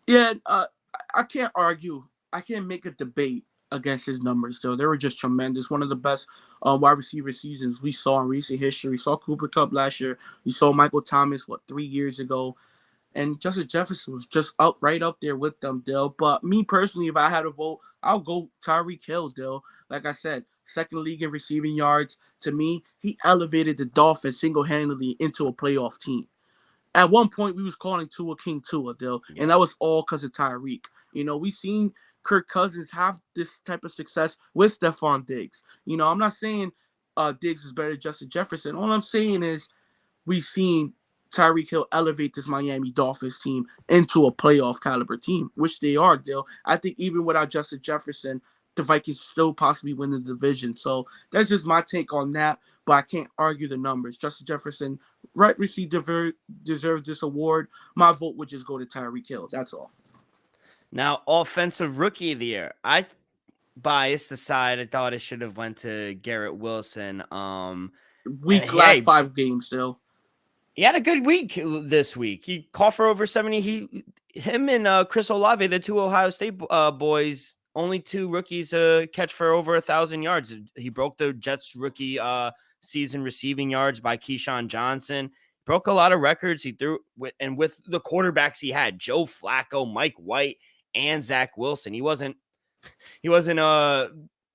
Yeah, I can't argue. I can't make a debate against his numbers, though. They were just tremendous. One of the best wide receiver seasons we saw in recent history. We saw Cooper Kupp last year. We saw Michael Thomas, 3 years ago. And Justin Jefferson was just right up there with them, Dill. But me personally, if I had a vote, I'll go Tyreek Hill, Dill. Like I said, second league in receiving yards. To me, he elevated the Dolphins single-handedly into a playoff team. At one point, we was calling Tua King Tua, Dill, and that was all because of Tyreek. We seen Kirk Cousins have this type of success with Stephon Diggs. I'm not saying Diggs is better than Justin Jefferson. All I'm saying is we've seen Tyreek Hill elevate this Miami Dolphins team into a playoff caliber team, which they are, Dill. I think even without Justin Jefferson, the Vikings still possibly win the division. So that's just my take on that, but I can't argue the numbers. Justin Jefferson rightfully deserves this award. My vote would just go to Tyreek Hill. That's all. Now, offensive rookie of the year. I biased aside, I thought it should have went to Garrett Wilson. Last 5 games still. He had a good week this week. He caught for over 70. Him and Chris Olave, the two Ohio State boys, only 2 rookies catch for over 1,000 yards. He broke the Jets rookie season receiving yards by Keyshawn Johnson. Broke a lot of records. He threw with the quarterbacks he had, Joe Flacco, Mike White, and Zach Wilson.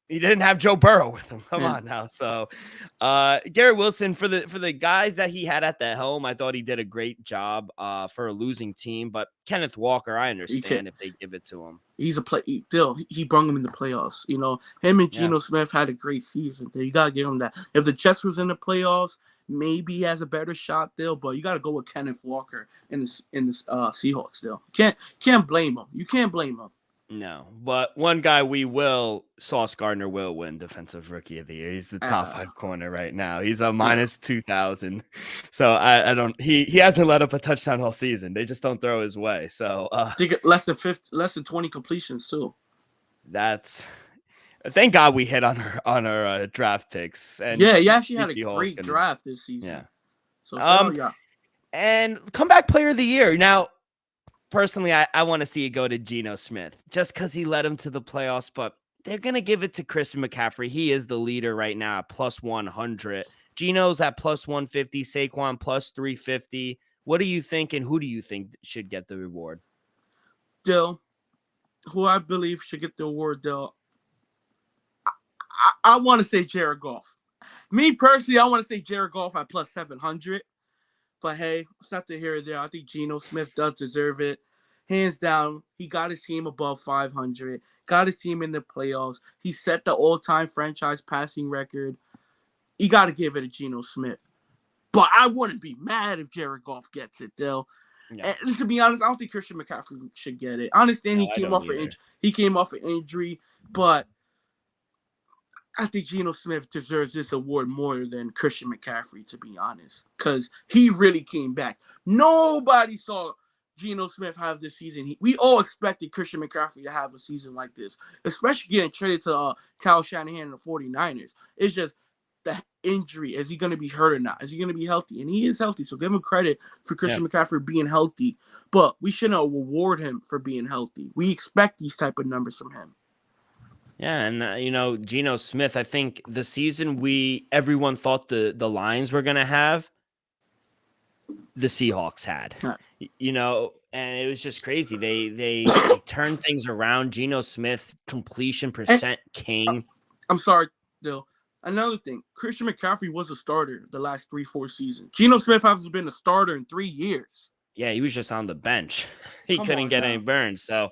He didn't have Joe Burrow with him. Come on now. So Garrett Wilson, for the guys that he had at the helm, I thought he did a great job for a losing team. But Kenneth Walker, I understand if they give it to him. He's he brought him in the playoffs. Him and Geno Smith had a great season. You got to give him that. If the Jets was in the playoffs, maybe he has a better shot there, but you got to go with Kenneth Walker in the Seahawks still. Can't blame him. You can't blame him. No, but one guy Sauce Gardner will win Defensive Rookie of the Year. He's the top 5 corner right now. He's a minus 2,000. So I don't. He hasn't let up a touchdown all season. They just don't throw his way. So less than 20 completions too. That's. Thank God we hit on our draft picks. And he actually had a great draft this season. Yeah. So and comeback player of the year now. Personally, I want to see it go to Geno Smith just because he led him to the playoffs, but they're going to give it to Christian McCaffrey. He is the leader right now at plus 100. Geno's at plus 150, Saquon plus 350. What do you think, and who do you think should get the reward? Dill, who I believe should get the award, Dill, I want to say Jared Goff. Me personally, I want to say Jared Goff at plus 700. But hey, it's not to here or there. I think Geno Smith does deserve it. Hands down, he got his team above 500, got his team in the playoffs. He set the all-time franchise passing record. You got to give it to Geno Smith. But I wouldn't be mad if Jared Goff gets it, Dill. Yeah. And to be honest, I don't think Christian McCaffrey should get it. I understand he came off an injury, but I think Geno Smith deserves this award more than Christian McCaffrey, to be honest, because he really came back. Nobody saw Geno Smith have this season. We all expected Christian McCaffrey to have a season like this, especially getting traded to Kyle Shanahan and the 49ers. It's just the injury. Is he going to be hurt or not? Is he going to be healthy? And he is healthy, so give him credit for Christian McCaffrey being healthy. But we shouldn't reward him for being healthy. We expect these type of numbers from him. Yeah, and Geno Smith, I think the season everyone thought the Lions were going to have, the Seahawks had. Huh. And it was just crazy. They turned things around. Geno Smith, completion percent king. I'm sorry, Dill. Another thing, Christian McCaffrey was a starter the last 3-4 seasons. Geno Smith hasn't been a starter in 3 years. Yeah, he was just on the bench. He couldn't get any burns. So,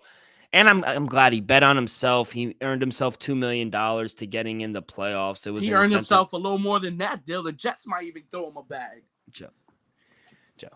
And I'm glad he bet on himself. He earned himself $2 million to getting in the playoffs. It was He an earned incentive. himself a little more than that, Dill. The Jets might even throw him a bag. Joe,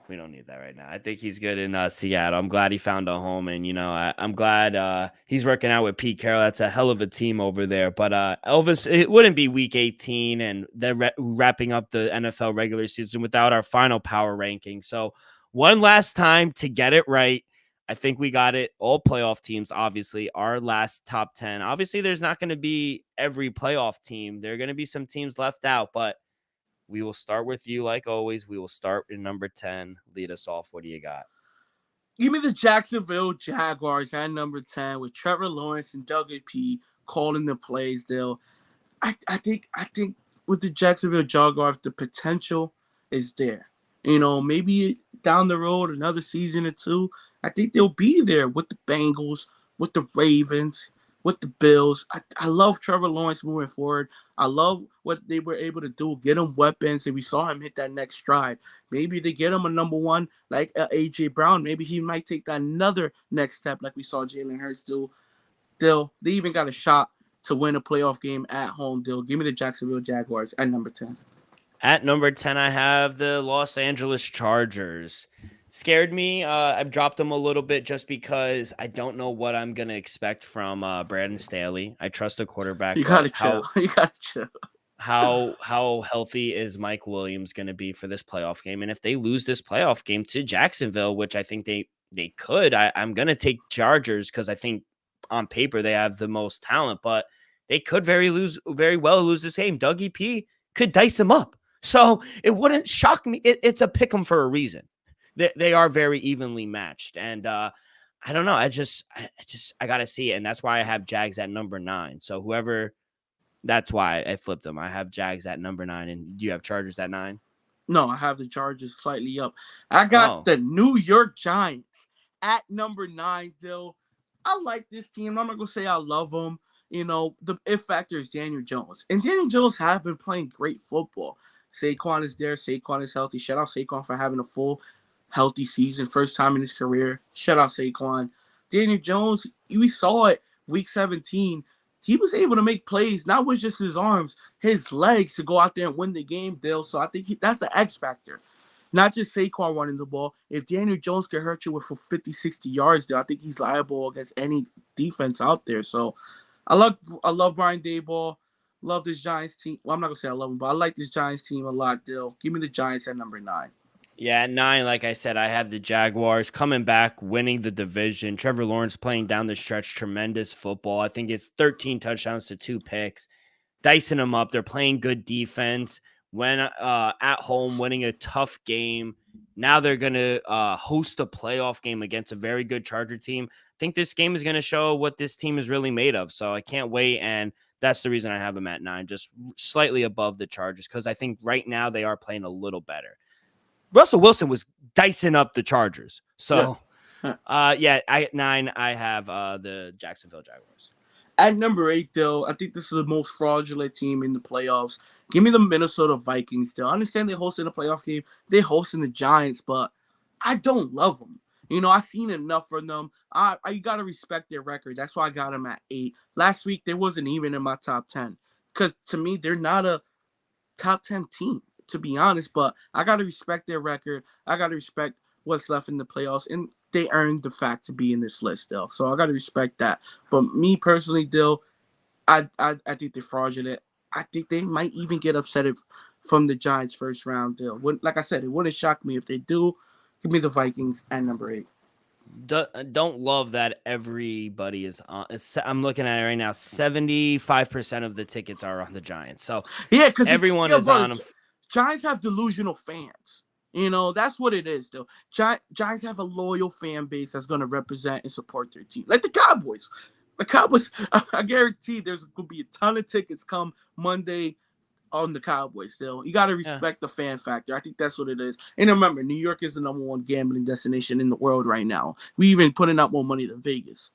we don't need that right now. I think he's good in Seattle. I'm glad he found a home, and I'm glad he's working out with Pete Carroll. That's a hell of a team over there. But Elvis, it wouldn't be Week 18, and they're wrapping up the NFL regular season without our final power ranking. So one last time to get it right. I think we got it. All playoff teams, obviously, our last top 10. Obviously, there's not going to be every playoff team. There are going to be some teams left out, but we will start with you like always. We will start in number 10. Lead us off. What do you got? Give me the Jacksonville Jaguars at number 10 with Trevor Lawrence and WP calling the plays, Dill. I think with the Jacksonville Jaguars, the potential is there. Maybe down the road, another season or two, I think they'll be there with the Bengals, with the Ravens, with the Bills. I love Trevor Lawrence moving forward. I love what they were able to do, get him weapons, and we saw him hit that next stride. Maybe they get him a number one like A.J. Brown. Maybe he might take that another next step like we saw Jalen Hurts do. Still, they even got a shot to win a playoff game at home, Dill. Give me the Jacksonville Jaguars at number 10. At number 10, I have the Los Angeles Chargers. Scared me. I've dropped them a little bit just because I don't know what I'm going to expect from Brandon Staley. I trust a quarterback. You got to chill. You got to chill. How healthy is Mike Williams going to be for this playoff game? And if they lose this playoff game to Jacksonville, which I think they could, I'm going to take Chargers because I think on paper they have the most talent, but they could very well lose this game. Dougie P could dice them up. So it wouldn't shock me. It's a pick 'em for a reason. They are very evenly matched. And I don't know. I got to see it. And that's why I have Jags at number 9. So that's why I flipped them. I have Jags at number 9. And do you have Chargers at 9? No, I have the Chargers slightly up. I got the New York Giants at number 9, Dill. I like this team. I'm not going to say I love them. The if factor is Daniel Jones. And Daniel Jones have been playing great football. Saquon is there. Saquon is healthy. Shout out Saquon for having a full healthy season. First time in his career. Shout out Saquon. Daniel Jones, we saw it week 17. He was able to make plays, not with just his arms, his legs to go out there and win the game, Dale. So I think that's the X factor. Not just Saquon running the ball. If Daniel Jones can hurt you with 50, 60 yards, Dale, I think he's liable against any defense out there. So I love Brian Daboll. Love this Giants team. Well, I'm not going to say I love him, but I like this Giants team a lot, Dill. Give me the Giants at number 9. Yeah, at 9, like I said, I have the Jaguars coming back, winning the division. Trevor Lawrence playing down the stretch, tremendous football. I think it's 13 touchdowns to 2 picks. Dicing them up. They're playing good defense. When at home, winning a tough game. Now they're going to host a playoff game against a very good Charger team. I think this game is going to show what this team is really made of. So I can't wait. And that's the reason I have them at 9, just slightly above the Chargers, because I think right now they are playing a little better. Russell Wilson was dicing up the Chargers. So, at 9, I have the Jacksonville Jaguars. At number 8, Dill, I think this is the most fraudulent team in the playoffs. Give me the Minnesota Vikings, Dill. I understand they hosted a playoff game. They hosting the Giants, but I don't love them. I've seen enough from them. You got to respect their record. That's why I got them at 8. Last week, they wasn't even in my top 10. Because to me, they're not a top 10 team, to be honest. But I got to respect their record. I got to respect what's left in the playoffs. And they earned the fact to be in this list, Dill. So I got to respect that. But me personally, Dill, I think they're fraudulent. I think they might even get upset from the Giants first round, Dill. Like I said, it wouldn't shock me if they do. Give me the Vikings at number 8. Don't love that everybody is on. I'm looking at it right now. 75% of the tickets are on the Giants. So yeah, because everyone is on them. Giants have delusional fans. That's what it is, though. Giants have a loyal fan base that's going to represent and support their team. Like the Cowboys. The Cowboys, I guarantee there's going to be a ton of tickets come Monday on the Cowboys still. You got to respect the fan factor. I think that's what it is. And remember, New York is the number 1 gambling destination in the world right now. We even putting out more money than Vegas.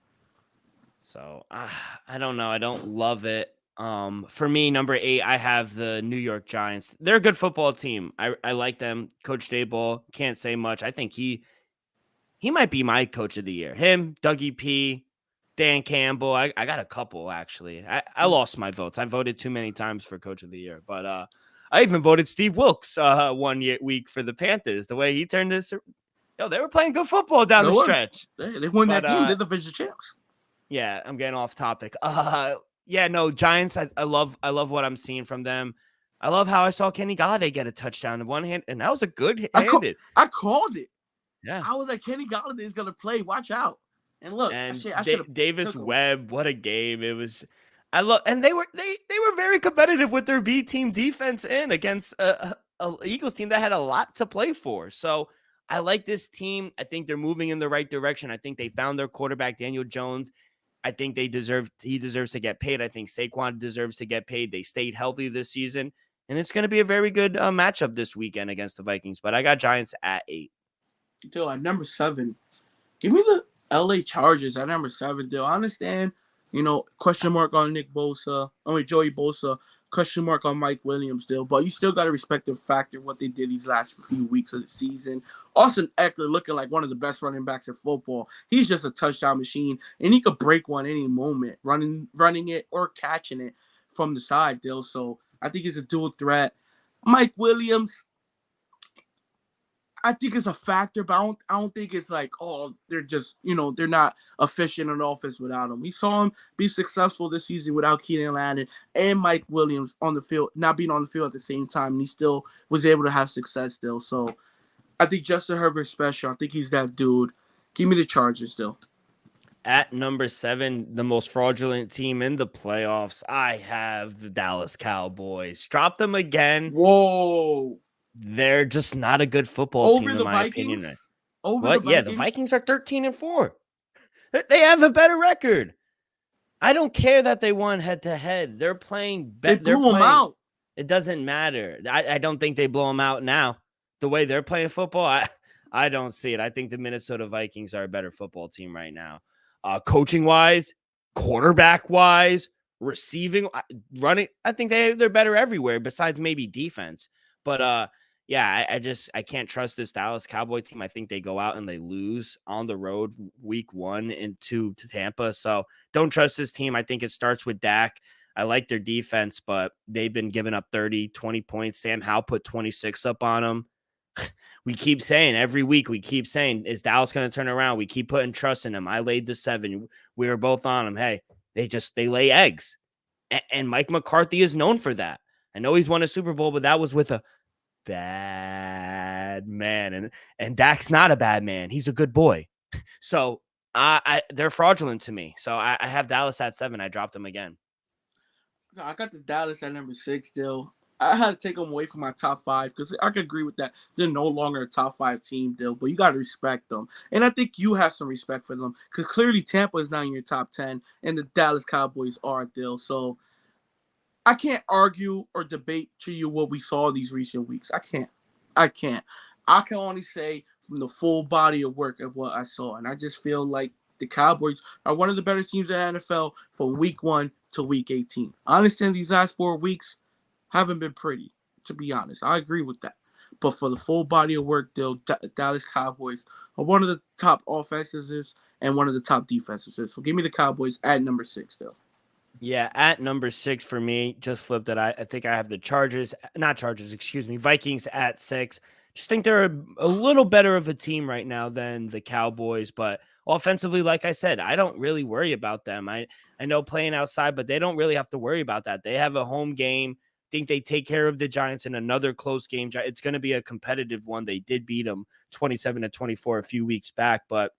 So, I don't know. I don't love it. For me, number 8, I have the New York Giants. They're a good football team. I like them. Coach Daboll, can't say much. I think he might be my coach of the year. Him, Dougie P, Dan Campbell. I got a couple actually. I lost my votes. I voted too many times for Coach of the Year, but I even voted Steve Wilkes week for the Panthers. The way he turned this, they were playing good football down the stretch. They won that game. They're the division champs. Yeah, I'm getting off topic. Yeah, no, Giants. I love what I'm seeing from them. I love how I saw Kenny Golladay get a touchdown in one hand, and that was a good handed. I called it. Yeah, I was like, Kenny Golladay is gonna play. Watch out! And look, and Davis Webb. What a game it was! And they were very competitive with their B team defense against a Eagles team that had a lot to play for. So I like this team. I think they're moving in the right direction. I think they found their quarterback, Daniel Jones. I think he deserves to get paid. I think Saquon deserves to get paid. They stayed healthy this season, and it's going to be a very good matchup this weekend against the Vikings. But I got Giants at 8. Dude, at number 7, give me the LA Chargers at number 7. Dude, I understand, question mark on Joey Bosa, question mark on Mike Williams still, but you still got to respect the factor of what they did these last few weeks of the season. Austin Eckler looking like one of the best running backs in football. He's just a touchdown machine, and he could break one any moment, running it or catching it from the side, Dill. So I think he's a dual threat. Mike Williams, I think it's a factor, but I don't think it's like, they're just, they're not efficient in offense without him. We saw him be successful this season without Keenan Allen and Mike Williams on the field, not being on the field at the same time, and he still was able to have success still. So I think Justin Herbert's special. I think he's that dude. Give me the Chargers still. At number 7, the most fraudulent team in the playoffs, I have the Dallas Cowboys. Drop them again. Whoa. They're just not a good football team, in my opinion. The Vikings are 13-4. They have a better record. I don't care that they won head-to-head. They're playing better. They blew them out. It doesn't matter. I don't think they blow them out now. The way they're playing football, I don't see it. I think the Minnesota Vikings are a better football team right now. Coaching-wise, quarterback-wise, receiving, running, I think they're better everywhere besides maybe defense. But I can't trust this Dallas Cowboy team. I think they go out and they lose on the road week 1 to Tampa. So don't trust this team. I think it starts with Dak. I like their defense, but they've been giving up 30, 20 points. Sam Howell put 26 up on them. We keep saying every week, is Dallas going to turn around? We keep putting trust in them. I laid the 7. We were both on them. Hey, they lay eggs. And Mike McCarthy is known for that. I know he's won a Super Bowl, but that was with a bad man. And Dak's not a bad man. He's a good boy. So they're fraudulent to me. So I have Dallas at 7. I dropped them again. So I got the Dallas at number 6 still. I had to take them away from my top 5 because I could agree with that. They're no longer a top 5 team, Dill, but you got to respect them. And I think you have some respect for them because clearly Tampa is not in your top 10 and the Dallas Cowboys are, Dill. So I can't argue or debate to you what we saw these recent weeks. I can't. I can only say from the full body of work of what I saw. And I just feel like the Cowboys are one of the better teams in the NFL from week 1 to week 18. I understand these last 4 weeks haven't been pretty, to be honest. I agree with that. But for the full body of work, Dallas Cowboys are one of the top offenses and one of the top defenses. So give me the Cowboys at number 6, though. Yeah, at number 6 for me, just flipped it. I think I have the Vikings at 6. Just think they're a little better of a team right now than the Cowboys, but offensively, like I said, I don't really worry about them. I know playing outside, but they don't really have to worry about that. They have a home game. Think they take care of the Giants in another close game. It's going to be a competitive one. They did beat them 27-24 a few weeks back, but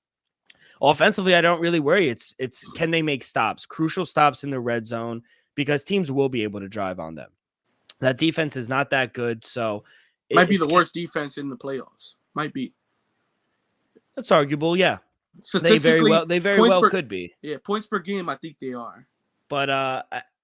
offensively, I don't really worry. It's can they make stops, crucial stops in the red zone, because teams will be able to drive on them. That defense is not that good, so might be the worst defense in the playoffs. Might be. That's arguable, yeah. They very well could be. Yeah, points per game, I think they are.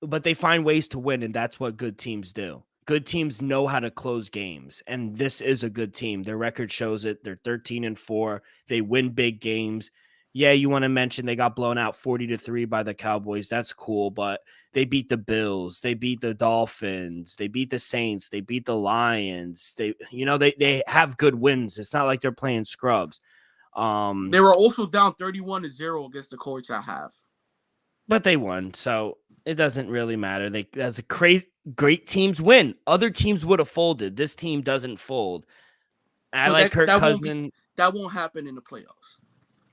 But they find ways to win, and that's what good teams do. Good teams know how to close games, and this is a good team. Their record shows it. They're 13-4. They win big games. Yeah, you want to mention they got blown out 40-3 by the Cowboys. That's cool, but they beat the Bills. They beat the Dolphins. They beat the Saints. They beat the Lions. They have good wins. It's not like they're playing scrubs. They were also down 31-0 against the Colts. I have. but they won, so it doesn't really matter. That's a great teams win. Other teams would have folded. This team doesn't fold. I No, like Kirk that Cousins. won't happen in the playoffs.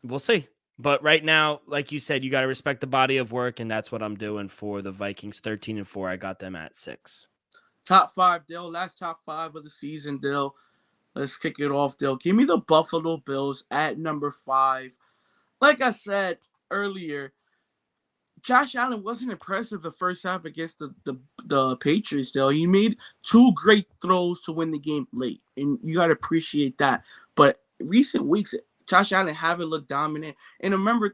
We'll see. But right now, like you said, you got to respect the body of work, and that's what I'm doing for the Vikings. 13-4. I got them at 6. Top 5, Dill. Last top 5 of the season, Dill. Let's kick it off, Dill. Give me the Buffalo Bills at number 5. Like I said earlier, Josh Allen wasn't impressive the first half against the Patriots, Dill. He made 2 great throws to win the game late, and you got to appreciate that. But recent weeks, Josh Allen haven't looked dominant. And remember,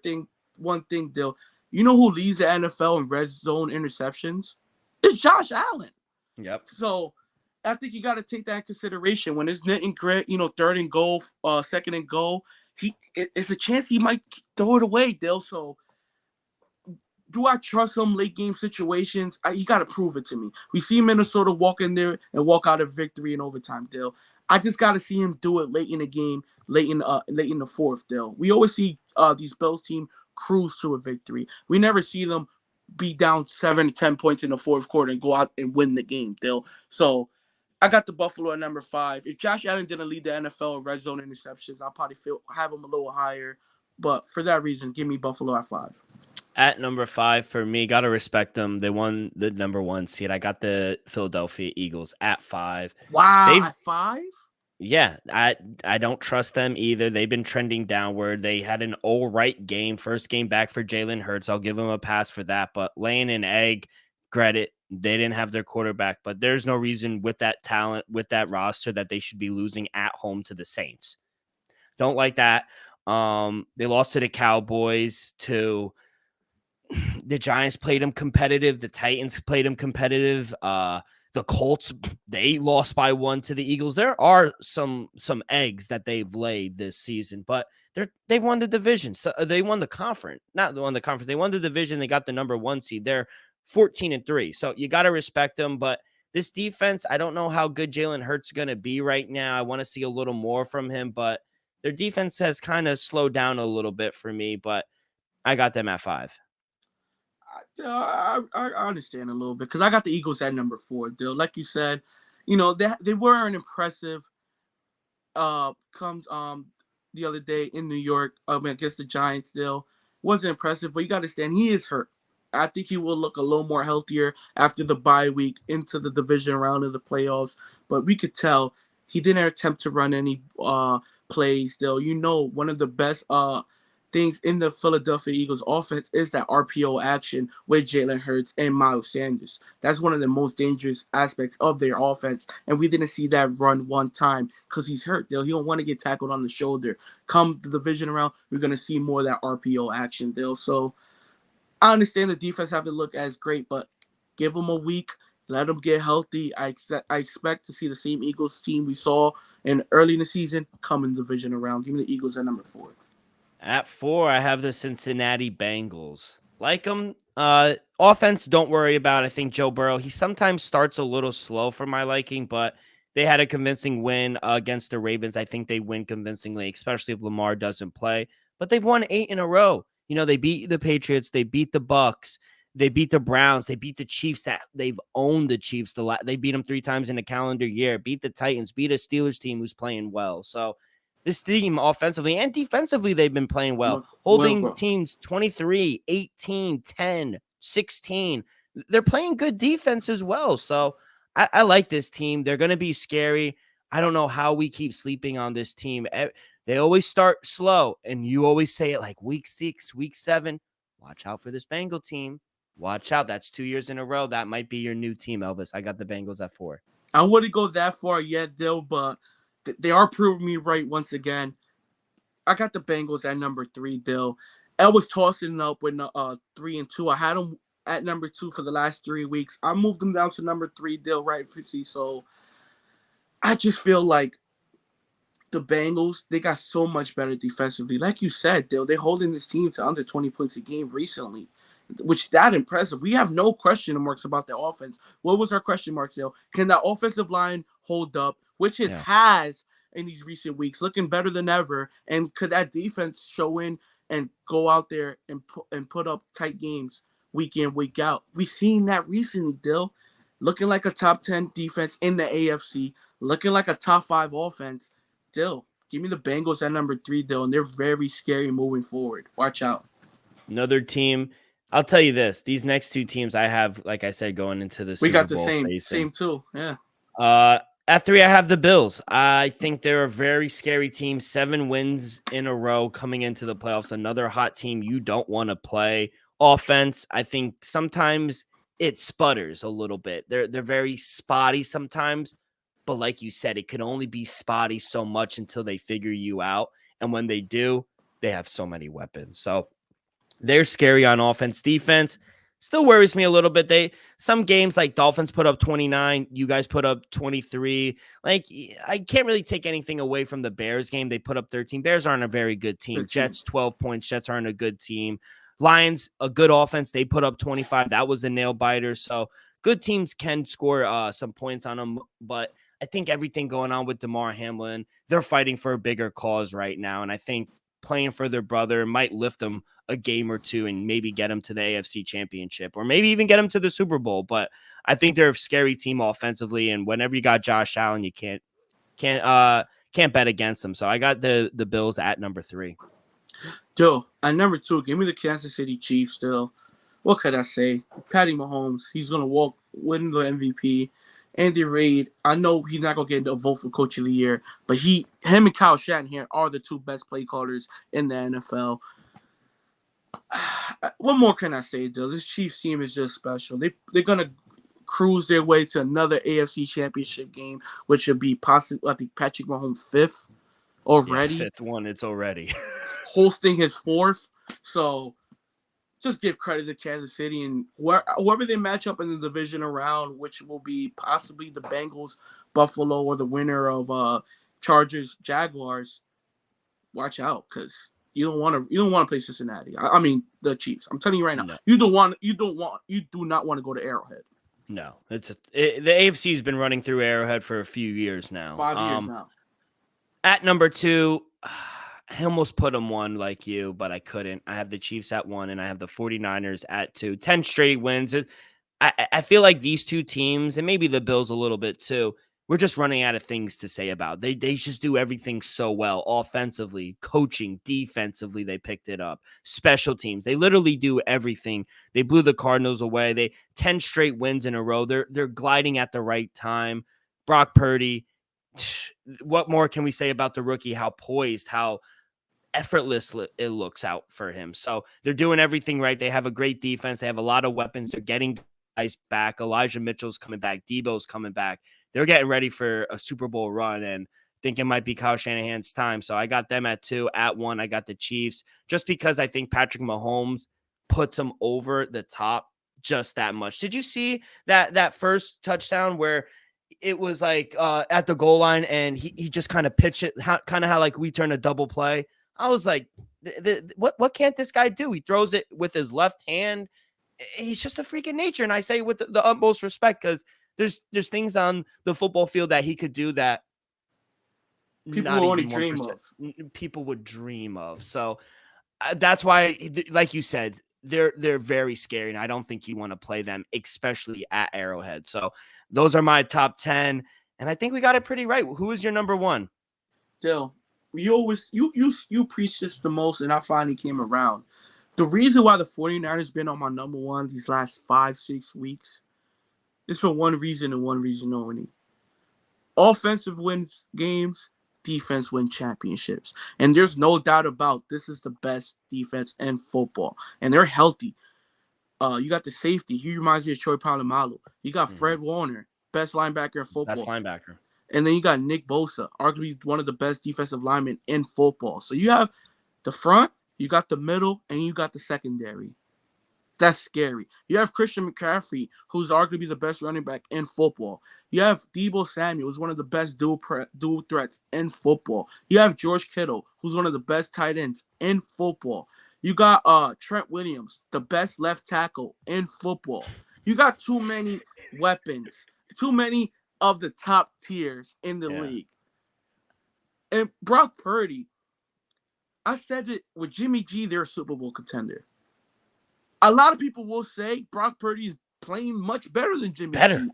one thing, Dill. You know who leads the NFL in red zone interceptions? It's Josh Allen. Yep. So I think you got to take that in consideration when it's net and grit, third and goal, second and goal. It's a chance he might throw it away, Dill. So do I trust him late game situations? You got to prove it to me. We see Minnesota walk in there and walk out of victory in overtime, Dill. I just got to see him do it late in the game, late in the fourth, Dill. We always see these Bills team cruise to a victory. We never see them be down 7 to 10 points in the fourth quarter and go out and win the game, Dill. So I got the Buffalo at number 5. If Josh Allen didn't lead the NFL in red zone interceptions, I'll probably have him a little higher. But for that reason, give me Buffalo at 5. At number 5 for me, got to respect them. They won the number 1 seed. I got the Philadelphia Eagles at 5. Wow, at 5? Yeah, I don't trust them either. They've been trending downward. They had an all right game, first game back for Jalen Hurts. I'll give them a pass for that. But laying an egg, credit, they didn't have their quarterback. But there's no reason with that talent, with that roster, that they should be losing at home to the Saints. Don't like that. They lost to the Cowboys, to the Giants played them competitive. The Titans played them competitive. The Colts, they lost by 1 to the Eagles. There are some eggs that they've laid this season, but they've won the division. So they won the conference, not won the conference. They won the division. They got the number 1 seed. They're 14-3. So you got to respect them. But this defense, I don't know how good Jalen Hurts is going to be right now. I want to see a little more from him, but their defense has kind of slowed down a little bit for me. But I got them at 5. I understand a little bit because I got the Eagles at number 4, Dill. Like you said, they weren't impressive. Comes the other day in New York against the Giants, Dill. Wasn't impressive, but you got to understand he is hurt. I think he will look a little more healthier after the bye week into the division round of the playoffs. But we could tell he didn't attempt to run any plays, Dill. One of the best things in the Philadelphia Eagles offense is that RPO action with Jalen Hurts and Miles Sanders. That's one of the most dangerous aspects of their offense, and we didn't see that run one time because he's hurt. He don't want to get tackled on the shoulder. Come the division around, we're going to see more of that RPO action, So I understand the defense haven't looked as great, but give them a week. Let them get healthy. I expect to see the same Eagles team we saw early in the season come in the division around. Give me the Eagles at number 4. At 4, I have the Cincinnati Bengals. Like them. Offense, don't worry about. I think Joe Burrow, he sometimes starts a little slow for my liking, but they had a convincing win against the Ravens. I think they win convincingly, especially if Lamar doesn't play. But they've won 8 in a row. They beat the Patriots. They beat the Bucks. They beat the Browns. They beat the Chiefs. They've owned the Chiefs. They beat them 3 times in a calendar year. Beat the Titans. Beat a Steelers team who's playing well. So this team offensively and defensively, they've been playing well, holding teams 23, 18, 10, 16. They're playing good defense as well. So I like this team. They're going to be scary. I don't know how we keep sleeping on this team. They always start slow, and you always say it like week 6, week 7. Watch out for this Bengal team. Watch out. That's 2 years in a row. That might be your new team, Elvis. I got the Bengals at 4. I wouldn't go that far yet, Dill, but they are proving me right once again. I got the Bengals at number 3, Dill. I was tossing up with 3 and 2. I had them at number 2 for the last 3 weeks. I moved them down to number 3, Dill, right? So I just feel like the Bengals, they got so much better defensively. Like you said, Dill, they're holding this team to under 20 points a game recently, which that impressive. We have no question marks about their offense. What was our question marks, Dill? Can that offensive line hold up? Which has in these recent weeks, looking better than ever. And could that defense show in and go out there and put up tight games week in, week out. We've seen that recently, Dill. Looking like a top 10 defense in the AFC, looking like a top 5 offense. Dill, give me the Bengals at number 3, Dill, and they're very scary moving forward. Watch out. Another team. I'll tell you this: these next two teams I have, like I said, going into the We Super got the Bowl same facing. too. Yeah. At 3, I have the Bills. I think they're a very scary team. 7 wins in a row coming into the playoffs. Another hot team you don't want to play. Offense, I think sometimes it sputters a little bit. They're very spotty sometimes, but like you said, it can only be spotty so much until they figure you out. And when they do, they have so many weapons. So they're scary on offense. Defense still worries me a little bit. Some games like Dolphins put up 29, you guys put up 23. Like I can't really take anything away from the Bears game. They put up 13. Bears aren't a very good team. Jets 12 points. Jets aren't a good team. Lions, a good offense. They put up 25. That was a nail biter. So good teams can score some points on them, but I think everything going on with DeMar Hamlin, they're fighting for a bigger cause right now. And I think playing for their brother might lift them a game or two and maybe get them to the AFC Championship or maybe even get them to the Super Bowl. But I think they're a scary team offensively. And whenever you got Josh Allen, you can't bet against them. So I got the Bills at number 3. Joe, at number 2, give me the Kansas City Chiefs still. What could I say? Patty Mahomes, he's going to win the MVP. Andy Reid, I know he's not going to get a vote for Coach of the Year, but him and Kyle Shanahan are the 2 best play callers in the NFL. What more can I say, though? This Chiefs team is just special. They're going to cruise their way to another AFC Championship game, which would be possibly, I think, Patrick Mahomes' 5th already. Yeah, 5th one, it's already. Hosting his 4th. So just give credit to Kansas City and whoever they match up in the division around, which will be possibly the Bengals, Buffalo, or the winner of Chargers, Jaguars. Watch out, because you don't want to play Cincinnati. I mean the Chiefs. I'm telling you right now, No. you do not want to go to Arrowhead. No, the AFC has been running through Arrowhead for a few years now. 5 years now. At number 2, I almost put them 1 like you, but I couldn't. I have the Chiefs at 1, and I have the 49ers at 2. 10 straight wins. I feel like these two teams, and maybe the Bills a little bit too, we're just running out of things to say about. They just do everything so well. Offensively, coaching, defensively, they picked it up. Special teams, they literally do everything. They blew the Cardinals away. They 10 straight wins in a row. They're gliding at the right time. Brock Purdy, what more can we say about the rookie? How poised, how effortless it looks out for him. So they're doing everything right. They have a great defense. They have a lot of weapons. They're getting guys back. Elijah Mitchell's coming back. Debo's coming back. They're getting ready for a Super Bowl run, and I think it might be Kyle Shanahan's time. So I got them at 2. At 1, I got the Chiefs, just because I think Patrick Mahomes puts them over the top just that much. Did you see that first touchdown where it was like at the goal line and he just kind of pitched it, kind of how like we turn a double play? I was like, what can't this guy do? He throws it with his left hand. He's just a freak of nature. And I say with the utmost respect, because there's things on the football field that he could do that people will only dream of. People would dream of. So that's why, like you said, they're very scary, and I don't think you want to play them, especially at Arrowhead. So those are my top 10, and I think we got it pretty right. Who is your number 1? Dill, you preach this the most, and I finally came around. The reason why the 49ers been on my number 1 these last 5-6 weeks is for one reason and one reason only. Offensive wins games, defense wins championships. And there's no doubt about this is the best defense in football. And they're healthy. You got the safety. He reminds me of Troy Polamalu. You got Fred Warner, best linebacker in football. Best linebacker. And then you got Nick Bosa, arguably one of the best defensive linemen in football. So you have the front, you got the middle, and you got the secondary. That's scary. You have Christian McCaffrey, who's arguably the best running back in football. You have Deebo Samuel, who's one of the best dual threats in football. You have George Kittle, who's one of the best tight ends in football. You got Trent Williams, the best left tackle in football. You got too many weapons, too many of the top tiers in the league. And Brock Purdy, I said it with Jimmy G, they're a Super Bowl contender. a lot of people will say Brock Purdy is playing much better than Jimmy G.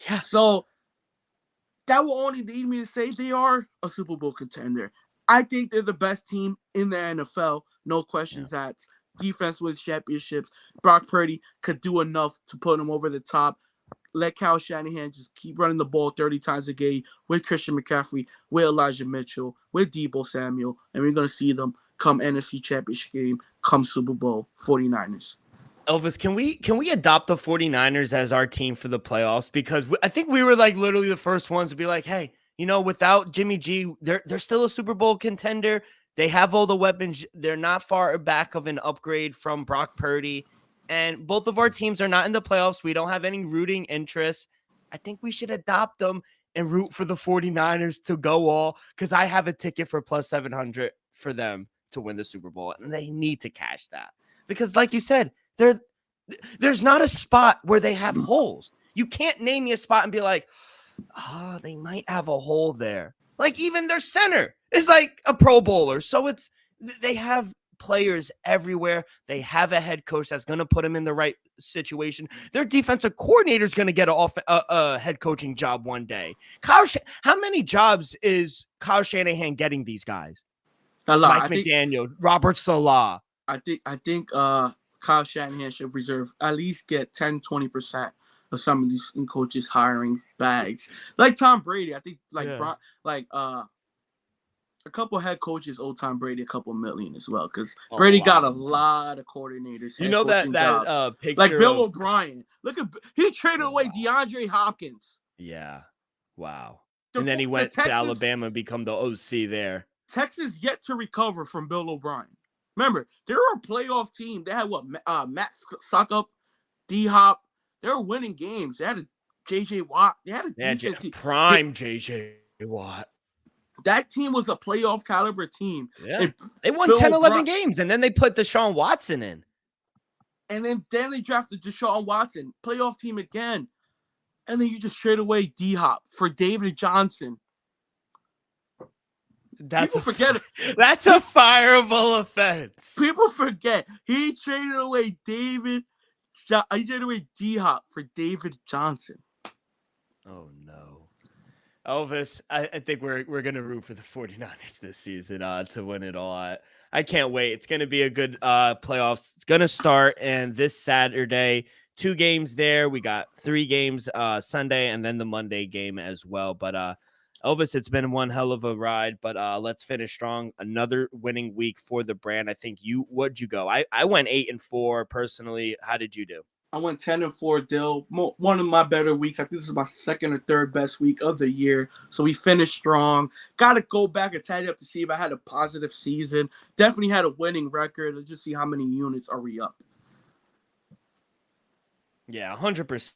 Yeah. So that will only lead me to say they are a Super Bowl contender. I think they're the best team in the NFL. No questions asked. Defense wins championships. Brock Purdy could do enough to put him over the top. Let Kyle Shanahan just keep running the ball 30 times a game with Christian McCaffrey, with Elijah Mitchell, with Deebo Samuel, and we're going to see them come NFC Championship game, come Super Bowl, 49ers. Elvis, can we adopt the 49ers as our team for the playoffs? Because I think we were like literally the first ones to be like, hey, you know, without Jimmy G, they're still a Super Bowl contender. They have all the weapons. They're not far back of an upgrade from Brock Purdy. And both of our teams are not in the playoffs. We don't have any rooting interest. I think we should adopt them and root for the 49ers to go all, because I have a ticket for plus 700 for them to win the Super Bowl. And they need to cash that. Because like you said, there's not a spot where they have holes. You can't name me a spot and be like, they might have a hole there. Like even their center is like a Pro Bowler. So they have players everywhere. They have a head coach that's going to put them in the right situation. Their defensive coordinator is going to get a head coaching job one day. How many jobs is Kyle Shanahan getting these guys? A lot. Mike McDaniel, Robert Salah. I think Kyle Shanahan should reserve at least get 10-20% of some of these coaches hiring bags. Like Tom Brady, I think a couple head coaches owe Tom Brady a couple million as well, because Brady got a lot of coordinators. You know that picture like Bill O'Brien. Look at he traded away DeAndre Hopkins. Yeah, wow. And then he went to Alabama and become the OC there. Texas yet to recover from Bill O'Brien. Remember, they were a playoff team. They had Matt Suckup, D-Hop. They were winning games. They had a J.J. Watt. They had a decent team. Prime J.J. Watt. That team was a playoff caliber team. Yeah. They won 10, 11 games, and then they put Deshaun Watson in. And then they drafted Deshaun Watson, playoff team again. And then you just trade away D-Hop for David Johnson. People forget it. That's a fireable offense. People forget he traded away D-Hop for David Johnson. Oh no, Elvis! I think we're gonna root for the 49ers this season to win it all. I can't wait. It's gonna be a good playoffs. It's gonna start, and this Saturday, 2 games there. We got 3 games Sunday, and then the Monday game as well. But Elvis, it's been one hell of a ride, but let's finish strong. Another winning week for the brand. I think what'd you go? I went 8-4 personally. How did you do? I went 10-4, Dill. One of my better weeks. I think this is my second or third best week of the year. So we finished strong. Got to go back and tally up to see if I had a positive season. Definitely had a winning record. Let's just see how many units are we up. Yeah, 100%.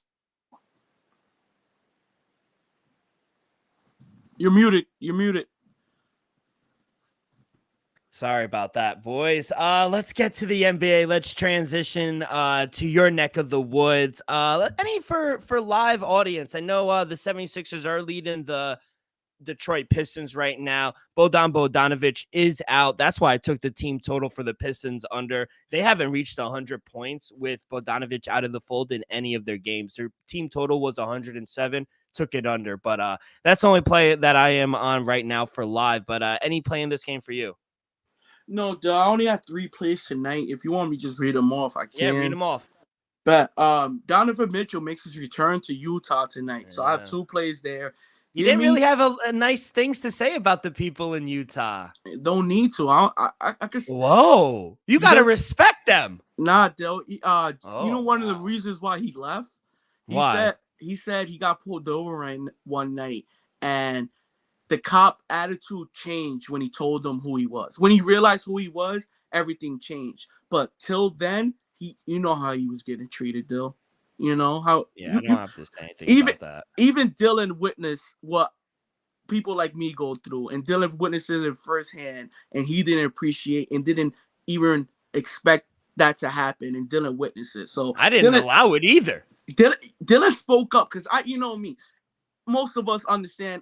You're muted. Sorry about that, boys. Let's get to the NBA. Let's transition to your neck of the woods. For live audience, I know the 76ers are leading the Detroit Pistons right now. Bojan Bogdanovic is out. That's why I took the team total for the Pistons under. They haven't reached 100 points with Bogdanovic out of the fold in any of their games. Their team total was 107. Took it under, but that's the only play that I am on right now for live. But any play in this game for you? No, duh, I only have 3 plays tonight. If you want me to just read them off, I can. Yeah, read them off. But Donovan Mitchell makes his return to Utah tonight. Yeah. So I have 2 plays there. You didn't really have a nice things to say about the people in Utah. Don't need to. I can. Whoa, you got to respect them. Nah, Del. You know one of the reasons why he left? He said he got pulled over one night, and the cop attitude changed when he told them who he was. When he realized who he was, everything changed. But till then, you know how he was getting treated, Dill. You know how? Yeah, I don't have to say anything about that. Even Dylan witnessed what people like me go through, and Dylan witnessed it in firsthand, and he didn't appreciate and didn't even expect that to happen, and Dylan witnessed it. So I didn't allow it either. Dylan spoke up because you know me. Most of us understand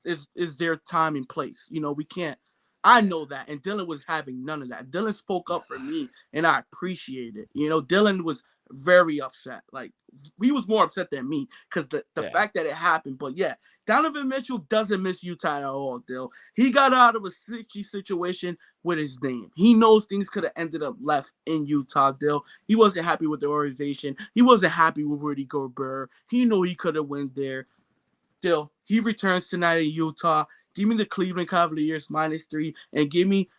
is their time and place. You know, we can't. I know that, and Dylan was having none of that. Dylan spoke up for me, and I appreciate it. Dylan was very upset. Like, he was more upset than me because the fact that it happened. But yeah, Donovan Mitchell doesn't miss Utah at all, Dill. He got out of a sticky situation with his name. He knows things could have ended up left in Utah, Dill. He wasn't happy with the organization. He wasn't happy with Rudy Gobert. He knew he could have went there. Dill, he returns tonight in Utah. Give me the Cleveland Cavaliers -3, and give me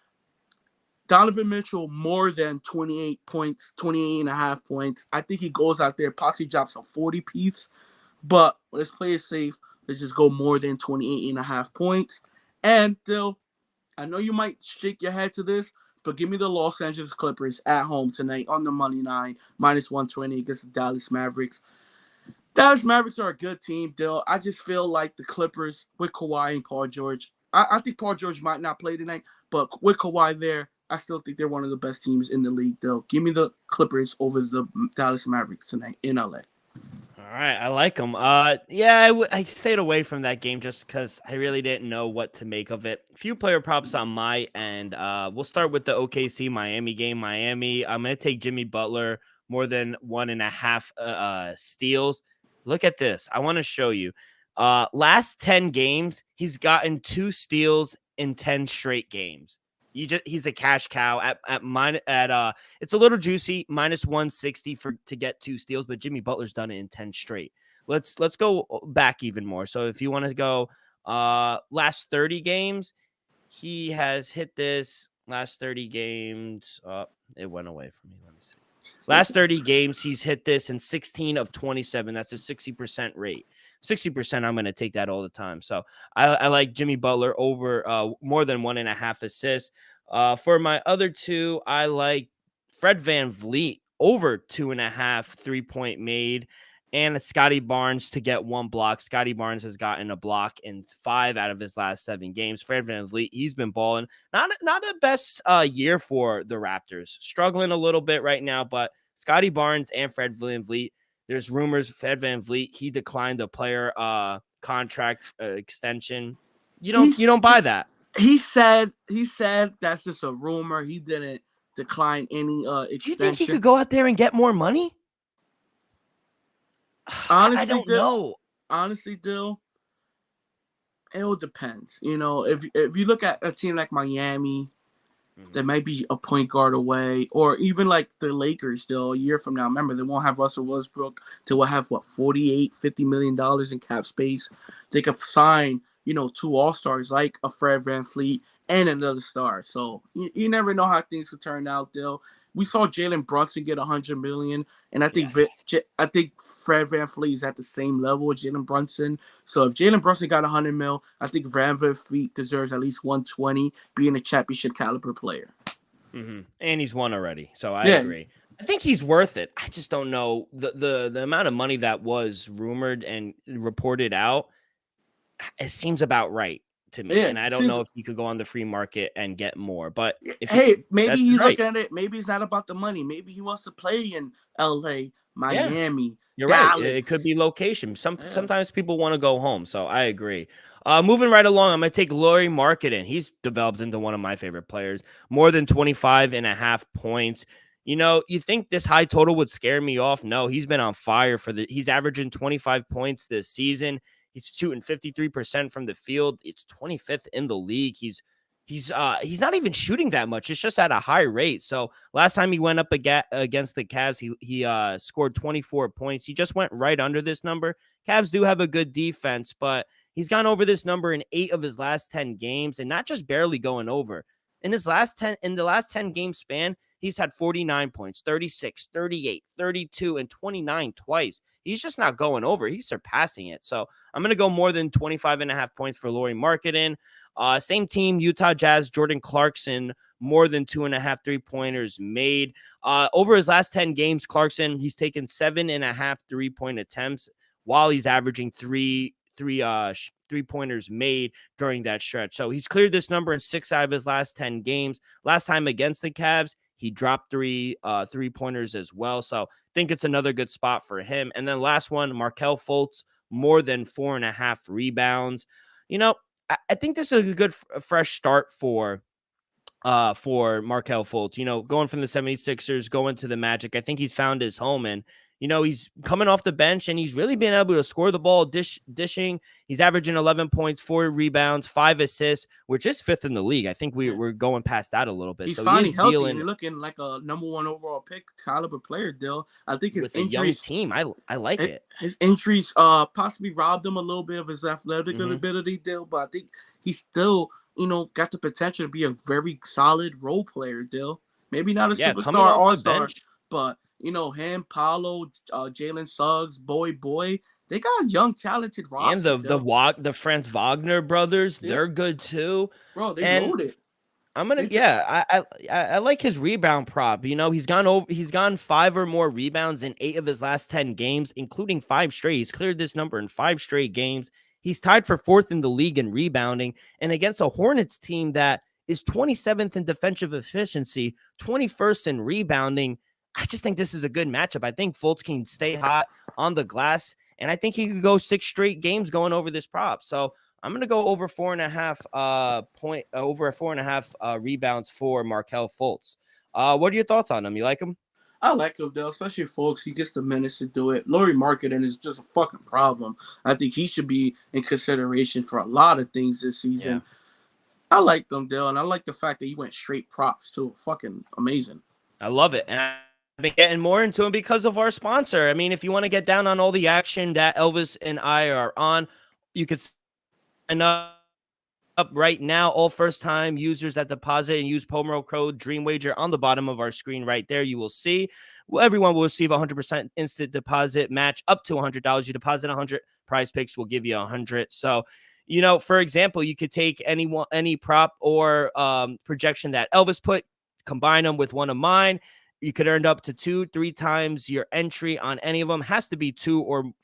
Donovan Mitchell more than 28 points, 28 and a half points. I think he goes out there, possibly drops a 40-piece, but let's play it safe. Let's just go more than 28 and a half points. And Dill, I know you might shake your head to this, but give me the Los Angeles Clippers at home tonight on the money line, -120 against the Dallas Mavericks. Dallas Mavericks are a good team, Dill. I just feel like the Clippers with Kawhi and Paul George. I think Paul George might not play tonight, but with Kawhi there, I still think they're one of the best teams in the league, Dill. Give me the Clippers over the Dallas Mavericks tonight in LA. All right, I like them. I stayed away from that game just because I really didn't know what to make of it. Few player props on my end. We'll start with the OKC Miami game. Miami, I'm gonna take Jimmy Butler more than 1.5 steals. Look at this. I want to show you. Last 10 games, he's gotten 2 steals in 10 straight games. He's a cash cow it's a little juicy, -160 to get 2 steals, but Jimmy Butler's done it in 10 straight. Let's go back even more. So if you want to go last 30 games, he has hit this last 30 games. It went away from me. Let me see. Last 30 games, he's hit this in 16 of 27. That's a 60% rate. 60%, I'm going to take that all the time. So I like Jimmy Butler over more than 1.5 assists. For my other two, I like Fred VanVleet over 2.5 3-point made, and Scotty Barnes to get 1 block. Scotty Barnes has gotten a block in 5 out of his last 7 games. Fred VanVleet, he's been balling. Not the best year for the Raptors. Struggling a little bit right now, but Scotty Barnes and Fred VanVleet, there's rumors Fred VanVleet, he declined a player contract extension. You don't buy that. He said that's just a rumor. He didn't decline any extension. Do you think he could go out there and get more money? Honestly, I don't know. Honestly, Dill, it all depends. If you look at a team like Miami, that might be a point guard away, or even like the Lakers still a year from now. Remember, they won't have Russell Westbrook. They will have $50 million in cap space. They could sign 2 all-stars like a Fred VanVleet and another star. So you never know how things could turn out, Dill. We saw Jalen Brunson get $100 million, and I think I think Fred VanVleet is at the same level with Jalen Brunson. So if Jalen Brunson got $100 million, I think VanVleet deserves at least 120, being a championship caliber player. Mm-hmm. And he's won already, so I agree. I think he's worth it. I just don't know the amount of money that was rumored and reported out. It seems about right to me, and I don't know if he could go on the free market and get more. But maybe he's looking at it. Maybe it's not about the money. Maybe he wants to play in LA, Miami. You're Dallas. Right. It could be location. Sometimes people want to go home, so I agree. Moving right along, I'm going to take Lauri Markkanen. He's developed into one of my favorite players. More than 25.5 points. You think this high total would scare me off? No, he's been on fire he's averaging 25 points this season. He's shooting 53% from the field. It's 25th in the league. He's not even shooting that much. It's just at a high rate. So last time he went up against the Cavs, he scored 24 points. He just went right under this number. Cavs do have a good defense, but he's gone over this number in 8 of his last 10 games, and not just barely going over. In the last 10 game span, he's had 49 points, 36, 38, 32, and 29 twice. He's just not going over. He's surpassing it. So I'm going to go more than 25.5 points for Lauri Markkanen. Same team, Utah Jazz, Jordan Clarkson, more than 2.5 3-pointers made. Over his last 10 games, Clarkson, he's taken 7.5 3-point attempts while he's averaging three-pointers made during that stretch. So he's cleared this number in 6 out of his last 10 games. Last time against the Cavs, he dropped 3 3-pointers as well. So I think it's another good spot for him. And then last one, Markelle Fultz, more than 4.5 rebounds. I think this is a good fresh start for for Markelle Fultz. Going from the 76ers, going to the Magic, I think he's found his home. And, he's coming off the bench and he's really been able to score the ball, dishing. He's averaging 11 points, 4 rebounds, 5 assists. We're just 5th in the league. I think we're going past that a little bit. He's So finally he is healthy dealing and looking like a -- 1 overall pick caliber player, Dill. I think his with a young injuries, team. I like it. his injuries possibly robbed him a little bit of his athletic ability, Dill, but I think he's still, got the potential to be a very solid role player, Dill. Maybe not a Coming superstar, off the all-star, bench. but, him, Paolo, Jalen Suggs, Boy, they got a young, talented And roster, Dill. the Franz Wagner brothers, Yeah, they're good too. bro, they And loaded. I'm gonna, They just, I like his rebound prop. He's gone 5 or more rebounds in 8 of his last 10 games, including 5 straight. He's cleared this number in 5 straight games. He's tied for 4th in the league in rebounding, and against a Hornets team that is 27th in defensive efficiency, 21st in rebounding. I just think this is a good matchup. I think Fultz can stay hot on the glass, and I think he could go 6 straight games going over this prop. So I'm gonna go over 4.5 rebounds for Markelle Fultz. What are your thoughts on him? You like him? I like him though, especially folks. He gets the minutes to do it. Laurie Marketing is just a fucking problem. I think he should be in consideration for a lot of things this season. Yeah, I like them, Dale, and I like the fact that he went straight props too. Fucking amazing. I love it, and I've been getting more into him because of our sponsor. I mean, if you want to get down on all the action that Elvis and I are on, you could sign up right now. All first-time users that deposit and use promo code DreamWager on the bottom of our screen right there. You will see everyone will receive 100% instant deposit match up to $100. You deposit 100, Prize Picks will give you 100. So, for example, you could take any prop or projection that Elvis put, combine them with one of mine. You could earn up to 2-3 times your entry on any of them. Has to be 2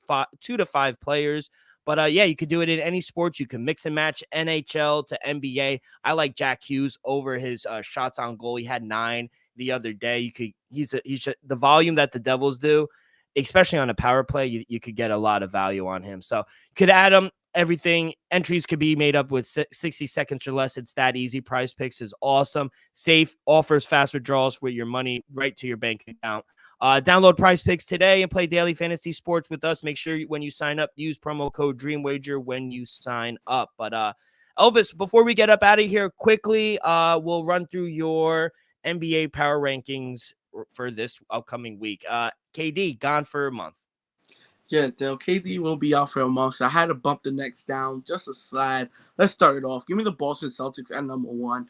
to 5 players. But you could do it in any sports. You can mix and match NHL to NBA. I like Jack Hughes over his shots on goal. He had 9 the other day. He's the volume that the Devils do, especially on a power play. You could get a lot of value on him. So you could add him. Everything entries could be made up with 60 seconds or less. It's that easy. Prize Picks is awesome, safe, offers fast withdrawals with your money right to your bank account. Download Prize Picks today and play daily fantasy sports with us. Make sure when you sign up, use promo code DreamWager when you sign up. But Elvis, before we get up out of here quickly, we'll run through your NBA power rankings for this upcoming week. KD gone for a month. Yeah, Dale, KD will be out for a month, so I had to bump the Nets down just a slide. Let's start it off. Give me the Boston Celtics at number 1.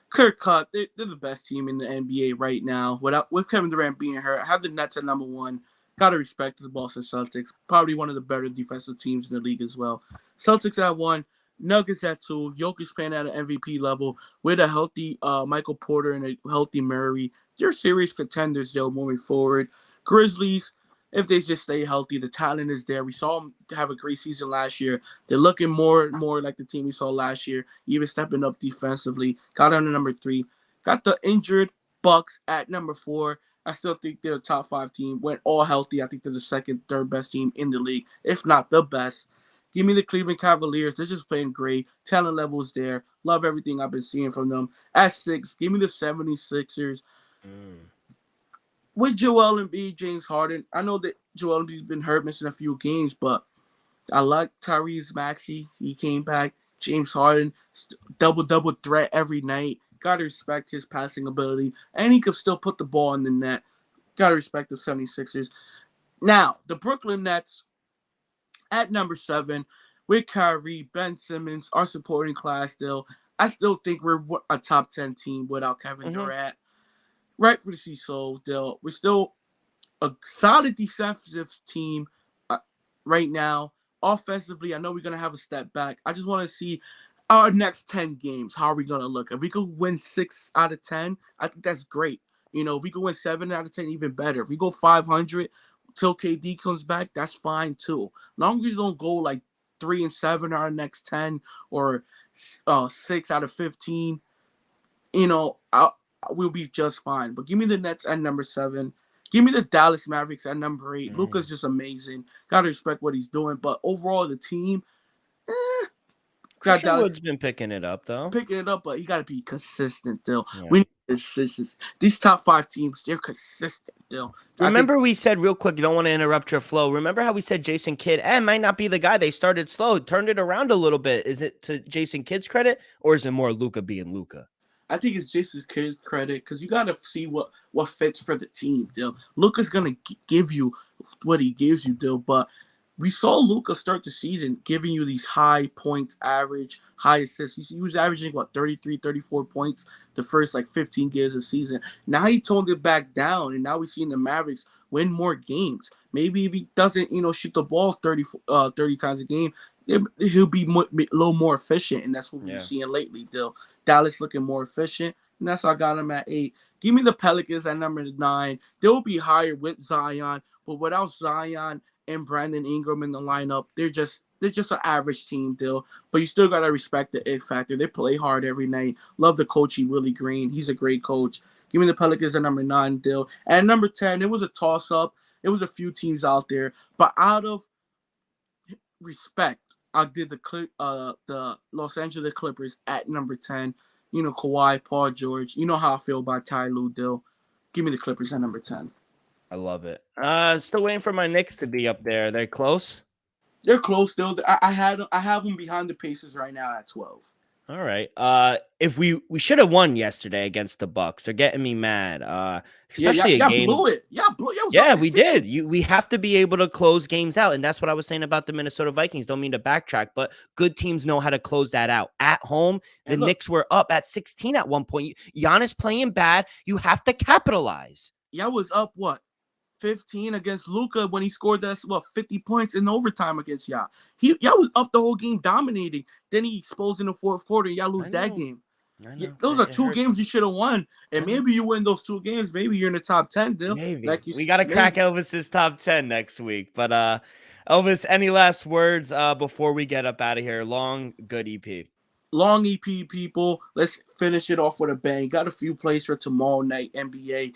Clear cut, they're the best team in the NBA right now. With Kevin Durant being hurt, I have the Nets at number 1. Gotta respect the Boston Celtics. Probably one of the better defensive teams in the league as well. Celtics at 1, Nuggets at 2. Jokic playing at an MVP level with a healthy Michael Porter and a healthy Murray. They're serious contenders, though, moving forward. Grizzlies, if they just stay healthy, the talent is there. We saw them have a great season last year. They're looking more and more like the team we saw last year, even stepping up defensively. Got on to number 3. Got the injured Bucks at number 4. I still think they're a top 5 team. Went all healthy. I think they're the second, third best team in the league, if not the best. Give me the Cleveland Cavaliers. They're just playing great. Talent level is there. Love everything I've been seeing from them. At 6, give me the 76ers. With Joel Embiid, James Harden, I know that Joel Embiid's been hurt, missing a few games, but I like Tyrese Maxey. He came back. James Harden, double threat every night. Gotta respect his passing ability, and he could still put the ball in the net. Gotta respect the 76ers. Now, the Brooklyn Nets at number 7 with Kyrie, Ben Simmons, our supporting class still. I still think we're a top 10 team without Kevin Durant. Rightfully so, Dill. We're still a solid defensive team right now. Offensively, I know we're going to have a step back. I just want to see our next 10 games. How are we going to look? If we could win 6 out of 10, I think that's great. If we could win 7 out of 10, even better. If we go 500 till KD comes back, that's fine too. As long as we don't go like 3-7 our next 10 or 6 out of 15, we'll be just fine. But give me the Nets at number 7. Give me the Dallas Mavericks at number 8. Luka's just amazing. Gotta respect what he's doing. But overall, the team, Got Christian Dallas Wood's been picking it up though. picking it up, but you got to be consistent, Dill. Yeah. We need consistency. These top 5 teams, they're consistent, Dill. Remember we said real quick, you don't want to interrupt your flow. Remember how we said Jason Kidd might not be the guy. They started slow, turned it around a little bit. Is it to Jason Kidd's credit or is it more Luka being Luka? I think it's Jason Kidd's credit because you got to see what fits for the team, Dill. Luka's going to give you what he gives you, Dill, but we saw Luka start the season giving you these high points average, high assists. He was averaging, 33, 34 points the first, 15 games of the season. Now he toned it back down, and now we're seeing the Mavericks win more games. Maybe if he doesn't, shoot the ball 30 times a game, he'll be a little more efficient, and that's what we're seeing lately, Dill. Dallas looking more efficient, and that's why I got him at 8. Give me the Pelicans at number 9. They'll be higher with Zion, but without Zion and Brandon Ingram in the lineup, they're just an average team, Dill. But you still gotta respect the it factor. They play hard every night. Love the coach, Willie Green. He's a great coach. Give me the Pelicans at number 9, Dill. And number 10, it was a toss-up. It was a few teams out there, but out of respect, I did the Los Angeles Clippers at number 10. Kawhi, Paul George. You know how I feel about Ty Lue, Dill. Give me the Clippers at number 10. I love it. Still waiting for my Knicks to be up there. They're close. They're close still. I have them behind the Pacers right now at 12. All right. If we should have won yesterday against the Bucks. They're getting me mad. Especially a game. Blew it. Yeah, we did. We have to be able to close games out, and that's what I was saying about the Minnesota Vikings. Don't mean to backtrack, but good teams know how to close that out. At home, the Knicks were up at 16 at one point. Giannis playing bad. You have to capitalize. Y'all was up 15 against Luka when he scored that 50 points in overtime against y'all. Y'all was up the whole game dominating. Then he exposed in the fourth quarter. Y'all lose that game. Those are 2 games you should have won. And maybe you win those 2 games. Maybe you're in the top 10, Dill. Maybe. We got to crack Elvis's top 10 next week. But Elvis, any last words before we get up out of here? Long, good EP. Long EP, people. Let's finish it off with a bang. Got a few plays for tomorrow night, NBA.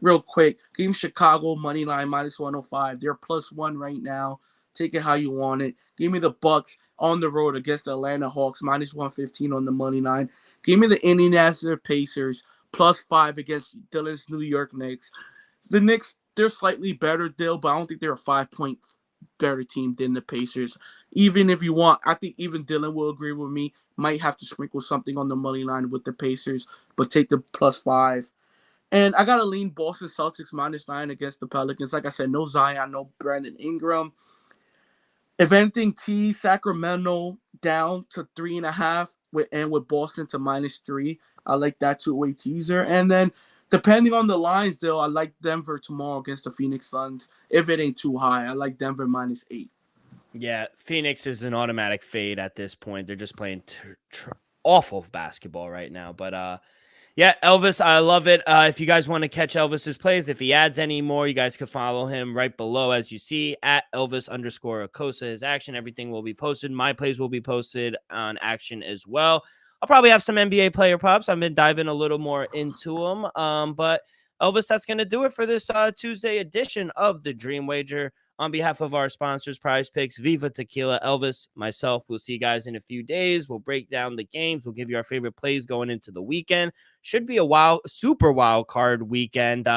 Real quick, Game Chicago money line -105. They're +1 right now. Take it how you want it. Give me the Bucks on the road against the Atlanta Hawks -115 on the money line. Give me the Indianapolis Pacers +5 against Dylan's New York Knicks. The Knicks, they're slightly better, Dill, but I don't think they're a 5-point better team than the Pacers. Even if you want, I think even Dylan will agree with me. Might have to sprinkle something on the money line with the Pacers, but take the +5. And I got to lean Boston Celtics -9 against the Pelicans. Like I said, no Zion, no Brandon Ingram. If anything, Sacramento down to 3.5 with Boston to -3. I like that two-way teaser. And then depending on the lines, though, I like Denver tomorrow against the Phoenix Suns. If it ain't too high, I like Denver -8. Yeah, Phoenix is an automatic fade at this point. They're just playing awful basketball right now. But yeah, Elvis, I love it. If you guys want to catch Elvis's plays, if he adds any more, you guys can follow him right below, as you see, at Elvis_Acosta. His action, everything will be posted. My plays will be posted on action as well. I'll probably have some NBA player props. I've been diving a little more into them. But Elvis, that's going to do it for this Tuesday edition of the Dream Wager. On behalf of our sponsors, Prize Picks, Viva Tequila, Elvis, myself, we'll see you guys in a few days. We'll break down the games. We'll give you our favorite plays going into the weekend. Should be a super wild card weekend.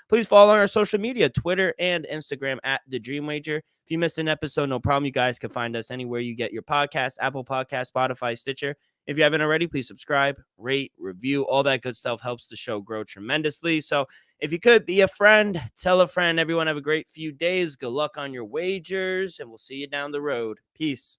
Please follow on our social media, Twitter and Instagram at The Dream Wager. If you missed an episode, no problem. You guys can find us anywhere you get your podcasts, Apple Podcasts, Spotify, Stitcher. If you haven't already, please subscribe, rate, review. All that good stuff helps the show grow tremendously. So if you could, be a friend, tell a friend. Everyone have a great few days. Good luck on your wagers, and we'll see you down the road. Peace.